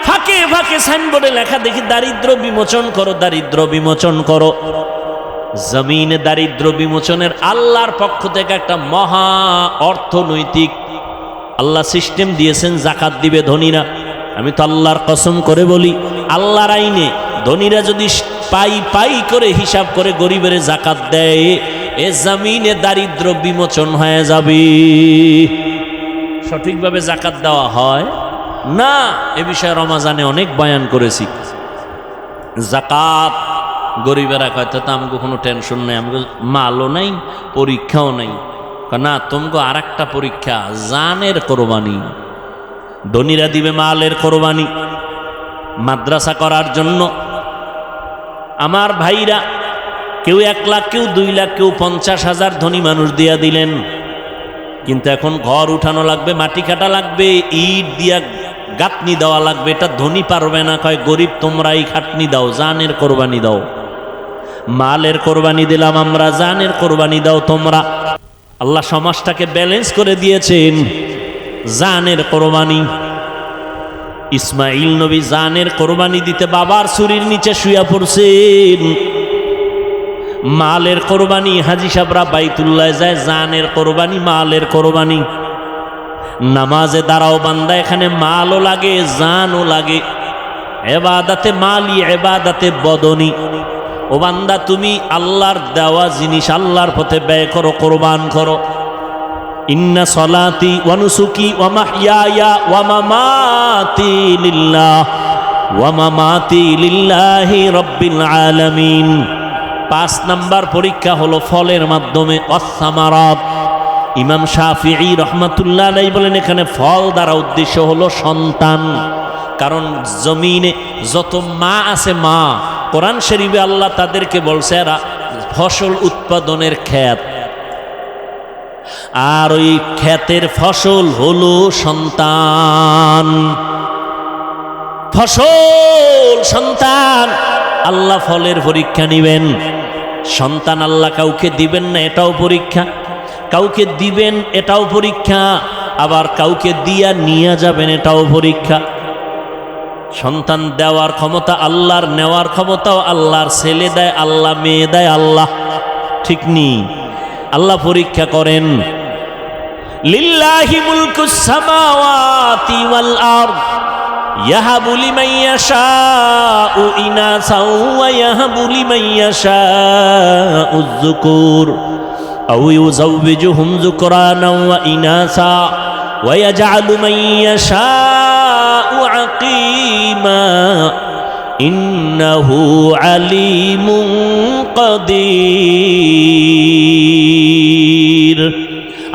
ফাঁকে ফাঁকে সাইনবোর্ডে লেখা দেখি দারিদ্র বিমোচন করো, দারিদ্র বিমোচন করো। জমিনে দারিদ্র বিমোচনের আল্লাহর পক্ষ থেকে একটা মহা অর্থনৈতিক আল্লাহ সিস্টেম দিয়েছেন। জাকাত দিবে ধনীরা। আমি তো আল্লাহর কসম করে বলি, আল্লাহর আইনে ধনীরা যদি পাই পাই করে হিসাব করে গরিবের জাকাত দেয়, এ জমিনে দারিদ্র বিমোচন হয়ে যাবে। সঠিকভাবে জাকাত দেওয়া হয় না, এ বিষয়ে রমাজানে অনেক বয়ান করেছি। জাকাত গরিবেরা কয় তো আমাকে কোনো টেনশন নেই, আমাকে মালও নাই, পরীক্ষাও নাই। না, তোমাকে আর একটা পরীক্ষা, জানের কোরবানি। ধনীরা দিবে মালের কোরবানি মাদ্রাসা করার জন্য। আমার ভাইরা কেউ 1 লাখ, কেউ 2 লাখ, কেউ 50,000 ধনী মানুষ দিয়া দিলেন। কিন্তু এখন ঘর উঠানো লাগবে, মাটি কাটা লাগবে, ইট দিয়া গাঁথনি দেওয়া লাগবে। এটা ধনী পারবে না, কয় গরিব তোমরাই খাটনি দাও, জানের কোরবানি দাও। মালের কোরবানি দিলাম আমরা, জানের কোরবানি দাও তোমরা। আল্লাহ সমাজটাকে ব্যালেন্স করে দিয়েছেন। জানের কোরবানি। ইসমাইল নবী জানের কোরবানি দিতে বাবার ছুরির নিচে শুয়ে পড়ছেন। মালের কোরবানি হাজি সাহেবরা বাইতুল্লাহ যায়, জানের কোরবানি, মালের কোরবানি। নামাজে দাঁড়াও বান্দা, এখানে মালও লাগে, জানও লাগে। এবাদাতে মালি, এবাদাতে বদনি। ও বান্দা, তুমি আল্লাহর দেওয়া জিনিস আল্লাহর পথে ব্যয় করো, কোরবান করো। ইন্না সলাতি ওয়া নুসুকি ওয়া মাহইয়ায়া ওয়া মামাতি লিল্লাহ ওয়া মামাতি লিল্লাহি রাব্বিল আলামিন। 5 নাম্বার পরীক্ষা হলো ফলের মাধ্যমে, অসামারাত। ইমাম শাফিঈ রহমাতুল্লাহ আলাইহি বলেন, এখানে ফল দ্বারা উদ্দেশ্য হলো সন্তান। কারণ জমিনে যত মা আছে, মা, কোরআন শরীফে আল্লাহ তাদেরকে বলছে এরা ফসল উৎপাদনের ক্ষেত, আর ওই ক্ষেতের ফসল হলো সন্তান। ফসল সন্তান। আল্লাহ ফলের পরীক্ষা নিবেন। সন্তান আল্লাহ কাউকে দিবেন না, এটাও পরীক্ষা। কাউকে দিবেন, এটাও পরীক্ষা। আবার কাউকে দিয়া নিয়ে যাবেন, এটাও পরীক্ষা। সন্তান দেওয়ার ক্ষমতা আল্লাহর, নেওয়ার ক্ষমতাও আল্লাহর। ছেলে দেয় আল্লাহ, মেয়ে দেয় আল্লাহ, ঠিক নি? আল্লাহ পরীক্ষা করেন। লিল্লাহি মুলকুস সামাওয়াতি ওয়াল আরদ ইয়াহাবু লিমান ইয়াশাউ ইনাসা ওয়া ইয়াহাবু লিমান ইয়াশাউ যুকুর আও ইউযাওবিজুহুম যুকরানা ওয়া ইনাসা ওয়া ইয়াজআলু মান ইয়াশাউ আকিমা ইন্নাহু আলিমুন কাদির।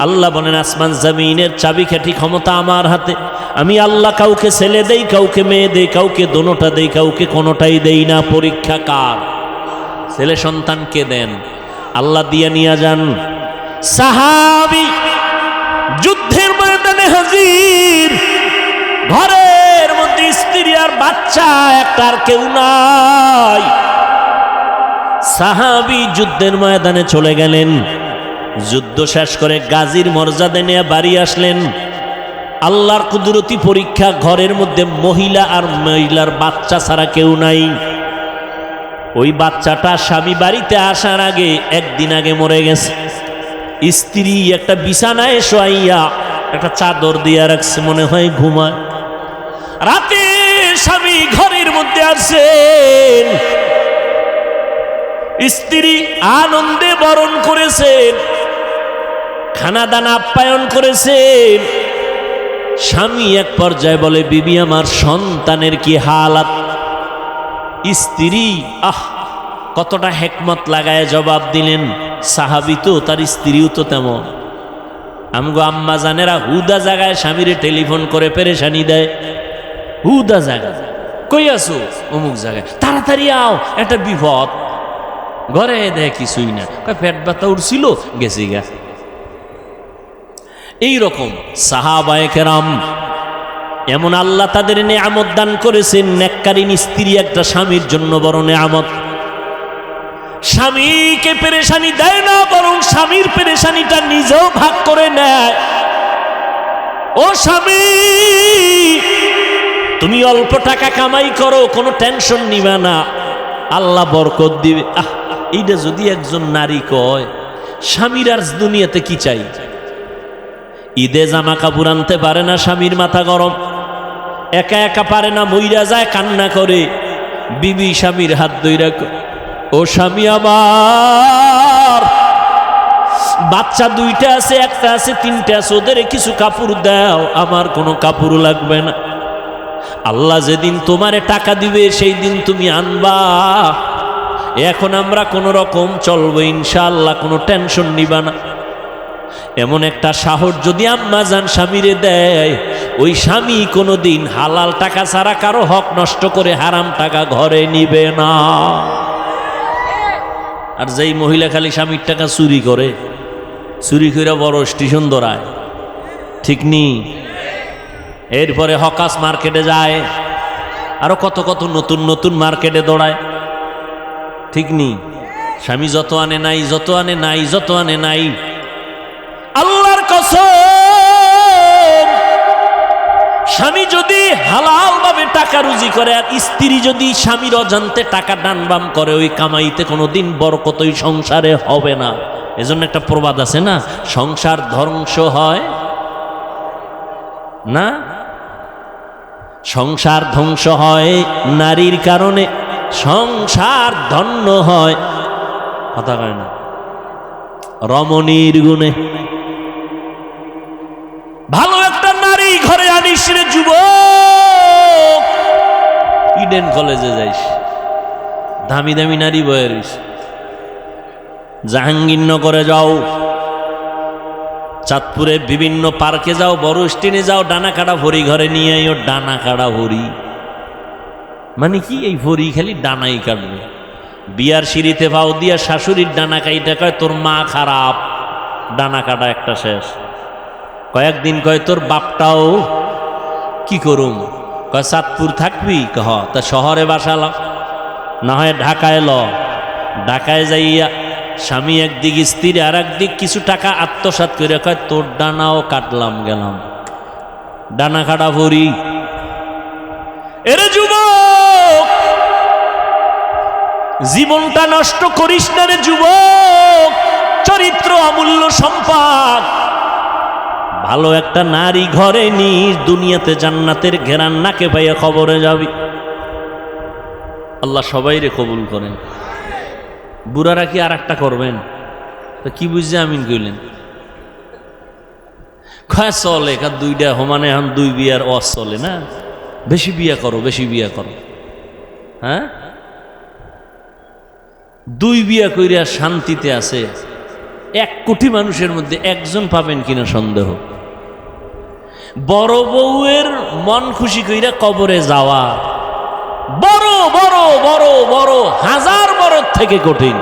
আল্লাহ বলেন, আসমান জমিনের চাবিকাঠি ক্ষমতা আমার হাতে। আমি আল্লাহ কাউকে ছেলে দেই, কাউকে মেয়ে দেই, কাউকে দোনোটা দেই, কাউকে কোনোটাই দেই না। পরীক্ষা কার? ছেলে সন্তানকে দেন, আল্লাহ দিয়ে নিয়ে যান। সাহাবী যুদ্ধের ময়দানে হাজির, ঘরের মধ্যে স্ত্রী আর বাচ্চা, একটা আর কেউ নাই। সাহাবী যুদ্ধের ময়দানে চলে গেলেন। যুদ্ধ শেষ করে গাজীর মর্যাদা নিয়ে বাড়ি আসলেন। আল্লাহর কুদরতি পরীক্ষা, ঘরের মধ্যে মহিলা আর মহিলার বাচ্চা ছাড়া কেউ নাই। ওই বাচ্চাটা স্বামী বাড়িতে আসার আগে, 1 দিন আগে মরে গেছে। স্ত্রী একটা বিছানায় শোয়াইয়া একটা চাদর দিয়া রাখছে, মনে হয় ঘুমায়। রাতে স্বামী ঘরের মধ্যে আসছেন, স্ত্রী আনন্দে বরণ করেছেন, খানা দানা আপ্যায়ন করেছেন। স্বামী এক পর্যায়ে বলে, বিবি আমার সন্তানের কি হালাত? স্ত্রী কতটা হেকমত লাগায় জবাব দিলেন। সাহাবী তো, তার স্ত্রীও তো তেমন। আমগো আম্মা জানেরা হুদা জায়গায় স্বামীরে টেলিফোন করে পেরেশানি দেয়। হুদা জায়গায়, কই আছো? অমুক জায়গায়, তাড়াতাড়ি আও, একটা বিপদ। ঘরে দেয় কিছুই না, পেট ব্যথা উঠছিল, গেছি গা। এইরকম সাহাবায়ে কেরাম, এমন আল্লাহ তাদের নেয়ামত দান করেছেন। নেককারিন স্ত্রী একটা স্বামীর জন্য বড় নেয়ামত। স্বামীকে পেরেশানি দেয় না, বরং স্বামীর পেরেশানিটা নিজেও ভাগ করে নেয়। ও স্বামী, তুমি অল্প টাকা কামাই করো, কোনো টেনশন নিবে না, আল্লাহ বরকত দিবে। এইটা যদি একজন নারী কয়, স্বামীর আর দুনিয়াতে কি চাই? ঈদে জামা কাপড় আনতে পারে না, স্বামীর মাথা গরম, একা একা পারে না, মইরা যায়, কান্না করে। বিবি স্বামীর হাত ধইরা, ও স্বামী আমার, বাচ্চা দুইটা আছে, একটা আছে, তিনটা আছে, ওদের কিছু কাপড় দাও, আমার কোনো কাপড় লাগবে না। আল্লাহ যেদিন তোমারে টাকা দিবে সেই দিন তুমি আনবা। এখন আমরা কোন রকম চলবো ইনশাআল্লাহ, কোনো টেনশন নিবা না। এমন একটা সাহস যদি আম্মা জান স্বামীরে দেয়, ওই স্বামী কোনোদিন হালাল টাকা ছাড়া কারো হক নষ্ট করে হারাম টাকা ঘরে নিবে না। আর যেই মহিলা খালি স্বামীর টাকা চুরি করে, চুরি করে বড় স্টেশন দৌড়ায়, ঠিক নি? এরপরে হকাস মার্কেটে যায়, আরো কত কত নতুন নতুন মার্কেটে দৌড়ায়, ঠিক নি? স্বামী যত আনে নাই, যত আনে নাই, যত আনে নাই। আল্লাহর কসম, স্বামী যদি হালাল ভাবে টাকা রুজি করে আর স্ত্রী যদি স্বামীর অজান্তে টাকা ডানবাম করে, ওই কামাইতে কোনোদিন বরকত ওই সংসারে হবে না। এজন্য একটা প্রবাদ আছে না, সংসার ধ্বংস হয় না, সংসার ধ্বংস হয় নারীর কারণে, সংসার ধন্য হয়, কথা কয় না, রমণীর গুণে। ভালো একটা নারী ঘরে আনিস রে যুবক, ইডেন কলেজে যাইস, দামি দামি নারী বয়ে রইস, জাহাঙ্গীরনগরে যাও, চাঁদপুরে বিভিন্ন পার্কে যাও, বড় স্টেনে যাও, ডানা কাটা ভরি ঘরে নিয়ে আইও, ডানা কাটা ভরি। মানে কি? এই ভরি খালি ডানাই কাটবে। বিয়ার সিঁড়িতে পাও দিয়া শাশুড়ির ডানা কাইটা কয় তোর মা খারাপ, ডানা কাটা একটা শেষ। কয়েকদিন কয় তোর বাপটাও কি করুম, কয় চাঁদপুর থাকবি, কহ তা শহরে বাসাল, না হয় ঢাকায় ল। ঢাকায় যাইয়া স্বামী একদিক, স্ত্রী আর একদিক, কিছু টাকা আত্মসাৎ করে কয় তোর ডানাও কাটলাম গেলাম, ডানা কাটা ভরি। এরে যুবক, জীবনটা নষ্ট করিস না রে যুবক, চরিত্র অমূল্য সম্পদ। ভালো একটা নারী ঘরে নিস, দুনিয়াতে জান্নাতের ঘেরান নাকে পাইয়া খবরে যাবি। আল্লাহ সবাইরে কবুল করেন। বুড়ারা কি আর একটা করবেন? তো কি বুঝছে আমিন কইলেন? খয় চলে কার দুইটা সমানে, এখন দুই বিয়ার অস চলে না, বেশি বিয়া করো, বেশি বিয়া করো। হ্যাঁ, দুই বিয়া কইরা শান্তিতে আছে 1 কোটি মানুষের মধ্যে একজন পাবেন কিনা সন্দেহ। বড় বউয়ের মন খুশি কইরা কবরে যাওয়া বড় বড় বড় বড় হাজার বড় থেকে কঠিন।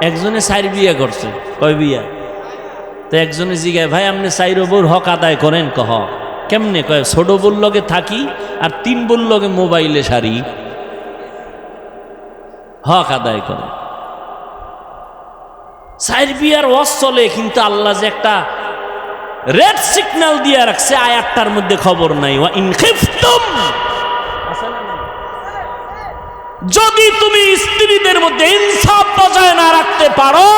একজনে 4 বিয়া করছে, কয় বিয়া? তো একজনে জিগায় ভাই আপনি 4 বউর হক আদায় করেন? কহ কেমনে? কয় ছোট বউর লগে থাকি আর 3 বউর লগে মোবাইলে সারি, হক আদায় করে। 4 বিয়ার ওয়াজ চলে, কিন্তু আল্লাহ যে একটা রেড সিগন্যাল দিয়ে রাখছে আয়াতটার মধ্যে খবর নাই। ওয়া ইন খিফতুম, যদি তুমি স্ত্রীদের মধ্যে ইনসাফ বজায় না রাখতে পারো,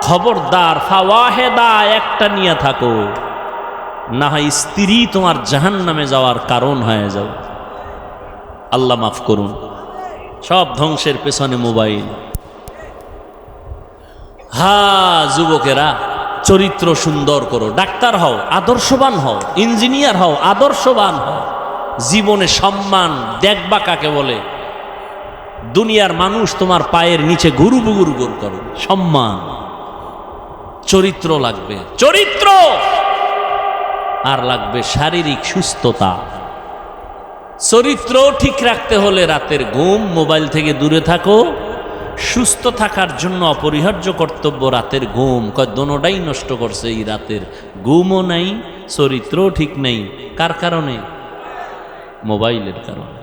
খবরদার ফাওয়াহেদা একটা নিয়ে থাকো, না হয় স্ত্রী তোমার জাহান্নামে যাওয়ার কারণ হয়ে যাও। আল্লাহ মাফ করুন। সব ধ্বংসের পেছনে মোবাইল। যুবকেরা, চরিত্র সুন্দর করো, ডাক্তার হও, আদর্শবান হও, ইঞ্জিনিয়ার হও, আদর্শবান হও। জীবনে সম্মান দেখবা কাকে বলে? দুনিয়ার মানুষ তোমার পায়ের নিচে গুরু বুগুর গুর করো, সম্মান। চরিত্র লাগবে, চরিত্র। আর লাগবে শারীরিক সুস্থতা। চরিত্র ঠিক রাখতে হলে রাতের ঘুম, মোবাইল থেকে দূরে থাকো। সুস্থ থাকার জন্য অপরিহার্য কর্তব্য রাতের ঘুম। দোনোটাই নষ্ট করছে এই রাতের ঘুমও নাই, চরিত্রও ঠিক নেই। কার কারণে? মোবাইলের কারণে।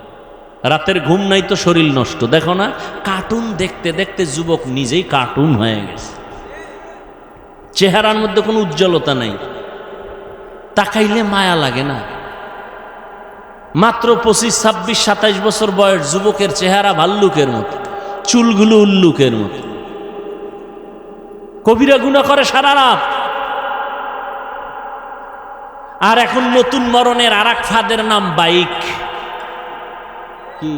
রাতের ঘুম নাই তো শরীর নষ্ট। দেখো না, কার্টুন দেখতে দেখতে যুবক নিজেই কার্টুন হয়ে গেছে। চেহারার মধ্যে কোনো উজ্জ্বলতা নাই, তাকাইলে মায়া লাগে না। মাত্র 25, 26, 27 বছর বয়স, যুবকের চেহারা ভাল্লুকের মতো, চুলগুলো উল্লুকের মতো, কবিরা গুনাহ করে সারা রাত। আর এখন নতুন মরণের আর এক ফাঁদের নাম বাইক। কি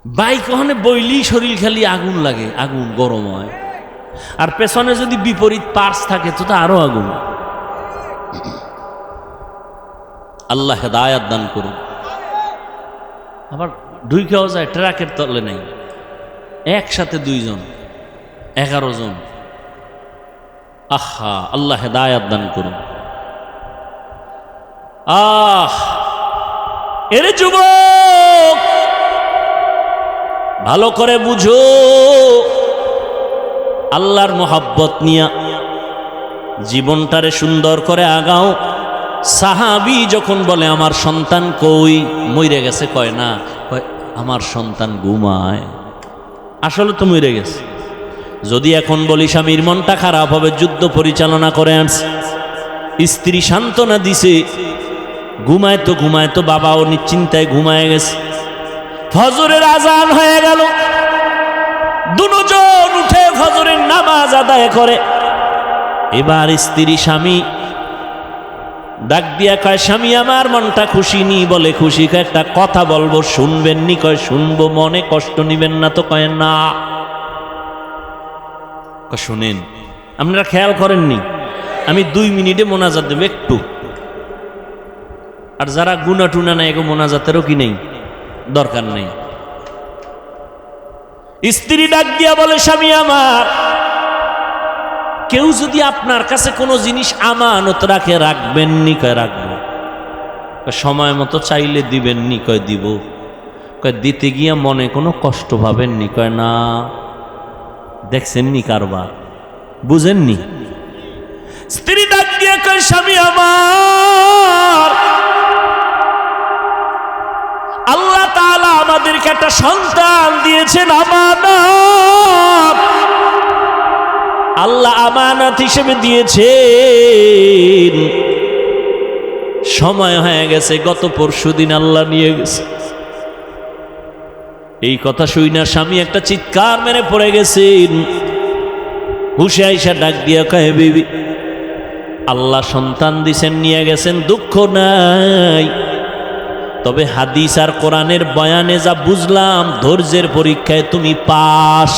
বাইক ওখানে বইলি শরীর খালি আগুন লাগে, আগুন গরম হয়। আর পেছনে যদি বিপরীত পার্স থাকে তো আরো আগুন। আল্লাহ হেদায়াত দান করুন। আবার ঢুইকাও যায় ট্রাকের তলে নেই, একসাথে 2 জন, 11 জন। আহা, আল্লাহ হেদায়াত দান করুন। এরে যুবক, ভালো করে বুঝো, আল্লাহর মোহাব্বত নিয়া জীবনটারে সুন্দর করে আগাও। সাহাবী যখন বলে আমার সন্তান কই, মইরে গেছে, কয় না, কয় আমার সন্তান ঘুমায়। আসলে তো মইরে গেছে। যদি এখন বলি স্বামীর মনটা খারাপ হবে, যুদ্ধ পরিচালনা করে আনছে, স্ত্রী সান্ত্বনা দিছে, ঘুমায় তো বাবাও নিশ্চিন্তায় ঘুমায় গেছে। ফজরের আজান হয়ে গেল, দুজন উঠে ফজরের নামাজ আদায় করে। এবার স্ত্রী স্বামী ডাক দিয়া কয়, স্বামী আমার মনটা খুশি নি। বলে খুশি, কয় একটা কথা বলবো, শুনবেন নি? কয় শুনবো। মনে কষ্ট নিবেন না তো? কয় না। শুনেন, আপনারা খেয়াল করেননি, আমি 2 মিনিটে মোনাজাত দেব একটু। আর যারা গুনা টুনা নাই, এগো মোনাজাতেরও কি নেই, দরকার নেই। স্ত্রী ডাক দিয়া বলে, স্বামী আমার, কেউ যদি আপনার কাছে কোনো জিনিস আমানত রাখে, রাখবেন নি? কয় রাখবো। সময় মতো চাইলে দিবেন নি? কয় দিব। কয় দিতে গিয়া মনে কোনো কষ্ট পাবেন নি? কয় না। দেখছেন নি কারবার, বুঝেননি? স্ত্রী ডাক দিয়ে কয়, স্বামী আমার, আল্লাহ তাআলা আমাদেরকে একটা সন্তান দিয়েছেন, আমানত। আল্লাহ আমানত হিসেবে দিয়েছেন। সময় হয়ে গেছে, গত পরশুদিন আল্লাহ নিয়ে গেছে। এই কথা শুই না স্বামী একটা চিৎকার মেরে পড়ে গেছেন। হুশে আইসা ডাক দিয়া কয়, বিবি, আল্লাহ সন্তান দিছেন, নিয়ে গেছেন, দুঃখ নাই। তবে হাদিস আর কোরআনের বয়ানে যা বুঝলাম, ধৈর্যের পরীক্ষায় তুমি পাস।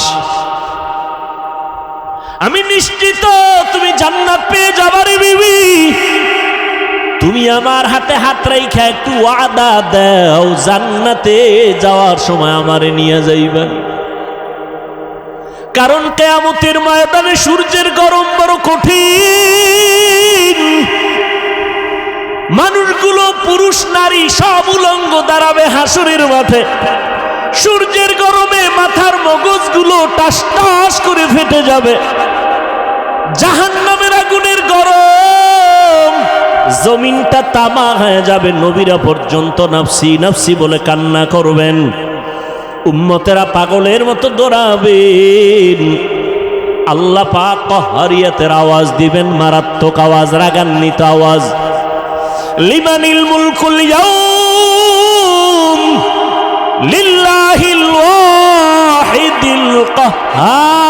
আমি নিশ্চিত তুমি জান্নাত পেয়ে যাবারে বিবি। তুমি আমার হাতে হাত রাইখা একটু ওয়াদা দাও, জান্নাতে যাওয়ার সময় আমারে নিয়ে যাইবা। কারণ কিয়ামতের ময়দানে সূর্যের গরম বড় কঠিন। মানুষগুলো, পুরুষ নারী সব উলঙ্গ দাঁড়াবে হাসরের মাঠে। সূর্যের গরমে মাথার মগজগুলো টাস টাস করে ফেটে যাবে। জাহান্নামের আগুনের গরম, জমিনটা তামা হয়ে যাবে। নবীরা পর্যন্ত নাফসি নাফসি বলে কান্না করবেন, উম্মতেরা পাগলের মতো দৌড়াবেন। আল্লাহ পাক কহরিয়াতের আওয়াজ দিবেন, মারাত্মক আওয়াজ, রাগান্বিত আওয়াজ। লিমানিল মুলকুল ইয়াউম লিল্লাহিল ওয়াহিদিল কাহ্হার।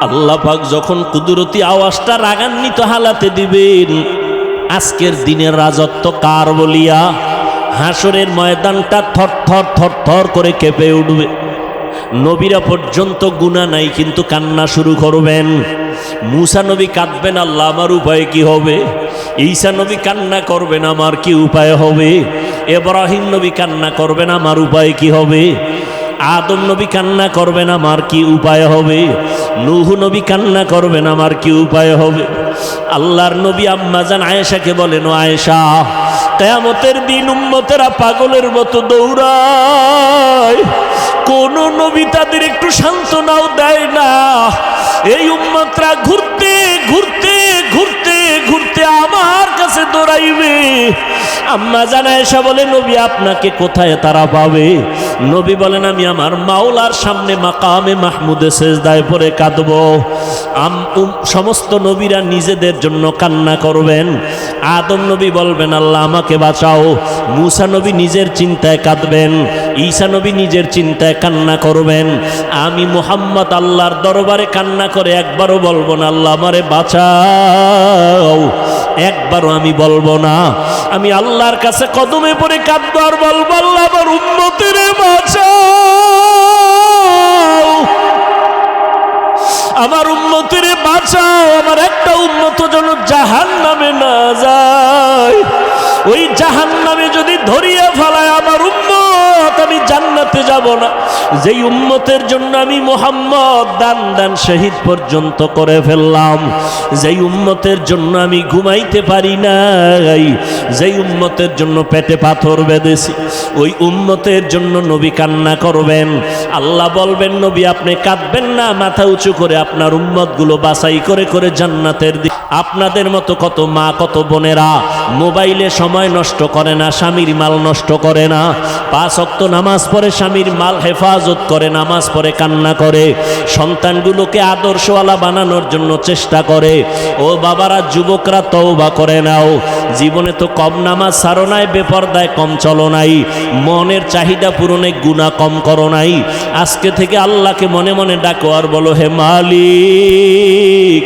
আল্লাহ পাক যখন কুদরতি আওয়াজটা রাগান্বিত হালাতে দিবেন, আজকের দিনের রাজত্ব কার বলিয়া হাসরের ময়দানটা থরথর থরথর করে কেঁপে উঠবে। নবীরা পর্যন্ত গুনাহ নাই কিন্তু কান্না শুরু করবেন। মুসা নবী কাঁদবেন, আল্লাহ আমার উপায় কি হবে? ঈসা নবী কান্না করবেন, আমার কি উপায় হবে? ইব্রাহিম নবী কান্না করবেন, আমার উপায় কি হবে? আদম নবী কান্না করবেন, আমার কি উপায় হবে? নূহ নবী কান্না করবেন, আমার কি উপায় হবে? আল্লাহর নবী আম্মা জান আয়েশাকে বলেন, ও আয়েশা, কিয়ামতের দিন উম্মতেরা পাগলের মতো দৌড়ায়, কোন নবী তাদের একটু সান্ত্বনাও দেয় না। এই উম্মতরা ঘুরতে ঘুরতে ঘুরতে ঘুরতে আমার কাছে দৌড়াইবে। আম্মা জান আয়েশা বলে, নবী আপনাকে কোথায় তারা পাবে? নবী বলেন, আমি আমার মাওলার সামনে মাকামে মাহমুদে সেজদায় পড়ে কাঁদবো। সমস্ত নবীরা নিজেদের জন্য কান্না করবেন। আদম নবী বলবেন আল্লাহ আমাকে বাঁচাও। মূসা নবী নিজের চিন্তায় কাঁদবেন। ঈসা নবী নিজের চিন্তায় কান্না করবেন। আমি মুহাম্মদ আল্লাহর দরবারে কান্না করে একবারও বলবো না আল্লাহ আমারে বাঁচাও, একবারও আমি বলবো না। আমি আল্লাহর কাছে কদমে পড়ে কাঁদবো আর বলবো আল্লাহ আমার উম্মতের বাঁচাও, আমার উম্মতের বাঁচাও, আমার একটা উম্মত যেন জাহান্নামে না যায়। ওই জাহান্নামে যদি ধরিয়ে ফেলায় আমার উম্মত, আমি জান্নাতে যাব না। যেই উম্মতের জন্য আমি মুহাম্মদ দান শহীদ পর্যন্ত করে ফেললাম, যেই উম্মতের জন্য আমি ঘুমাইতে পারি নাই, যেই উম্মতের জন্য পেটে পাথর বেঁধেছি, ওই উম্মতের জন্য নবী কান্না করবেন। আল্লাহ বলবেন নবী আপনি কাঁদবেন না, মাথা উঁচু করে আপনার উম্মতগুলো বাছাই করে করে জান্নাতের দিকে। আপনাদের মতো কত মা কত বোনেরা মোবাইলে সময় নষ্ট করে না, স্বামীর মাল নষ্ট করে না, 5 ওয়াক্ত নামাজ পড়ে স্বামীর মাল হেফাজত করে, নামাজ পড়ে কান্না করে, সন্তানগুলোকে আদর্শওয়ালা বানানোর জন্য চেষ্টা করে। ও বাবারা যুবকরা তওবা করে নাও, জীবনে তো কম নামাজ ছাড়ো নাই, বেপরদায় কম চলো নাই, মনের চাহিদা পূরণে গুনাহ কম করো নাই। আজকে থেকে আল্লাহকে মনে মনে ডাকো আর বলো হে মালিক,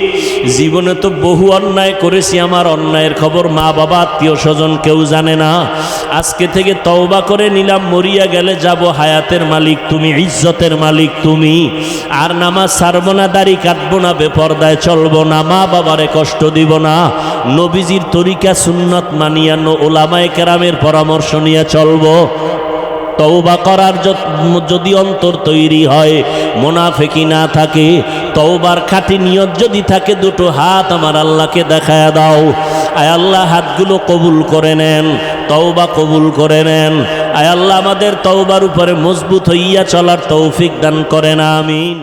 জীবনে তো বহু অন্যায় করেছি, আমার অন্যায়ের খবর মা বাবা আত্মীয় স্বজন কেউ জানে না। আজকে থেকে তওবা করে নিলাম, মরিয়া গেলে যাব, হায়াতের মালিক তুমি, ইজ্জতের মালিক তুমি। আর নামাজ ছাড়বো না, দাড়ি কাটবো না, বেপরদায় চলবো না, মা বাবারে কষ্ট দিব না, নবীজির তরিকা সুন্নত মানিয়ানো ওলামায়ে কেরামের পরামর্শ নিয়ে চলবো। তওবা করার যদি অন্তর তৈরি হয়, মুনাফিকি না থাকে, তওবার খাঁটি নিয়ত যদি থাকে, দুটো হাত আমার আল্লাহকে দেখায়া দাও। আয় আল্লাহ হাতগুলো কবুল করে নেন, তওবা কবুল করে নেন। আয় আল্লাহ আমাদের তওবার উপরে মজবুত হইয়া চলার তৌফিক দান করেন, আমিন।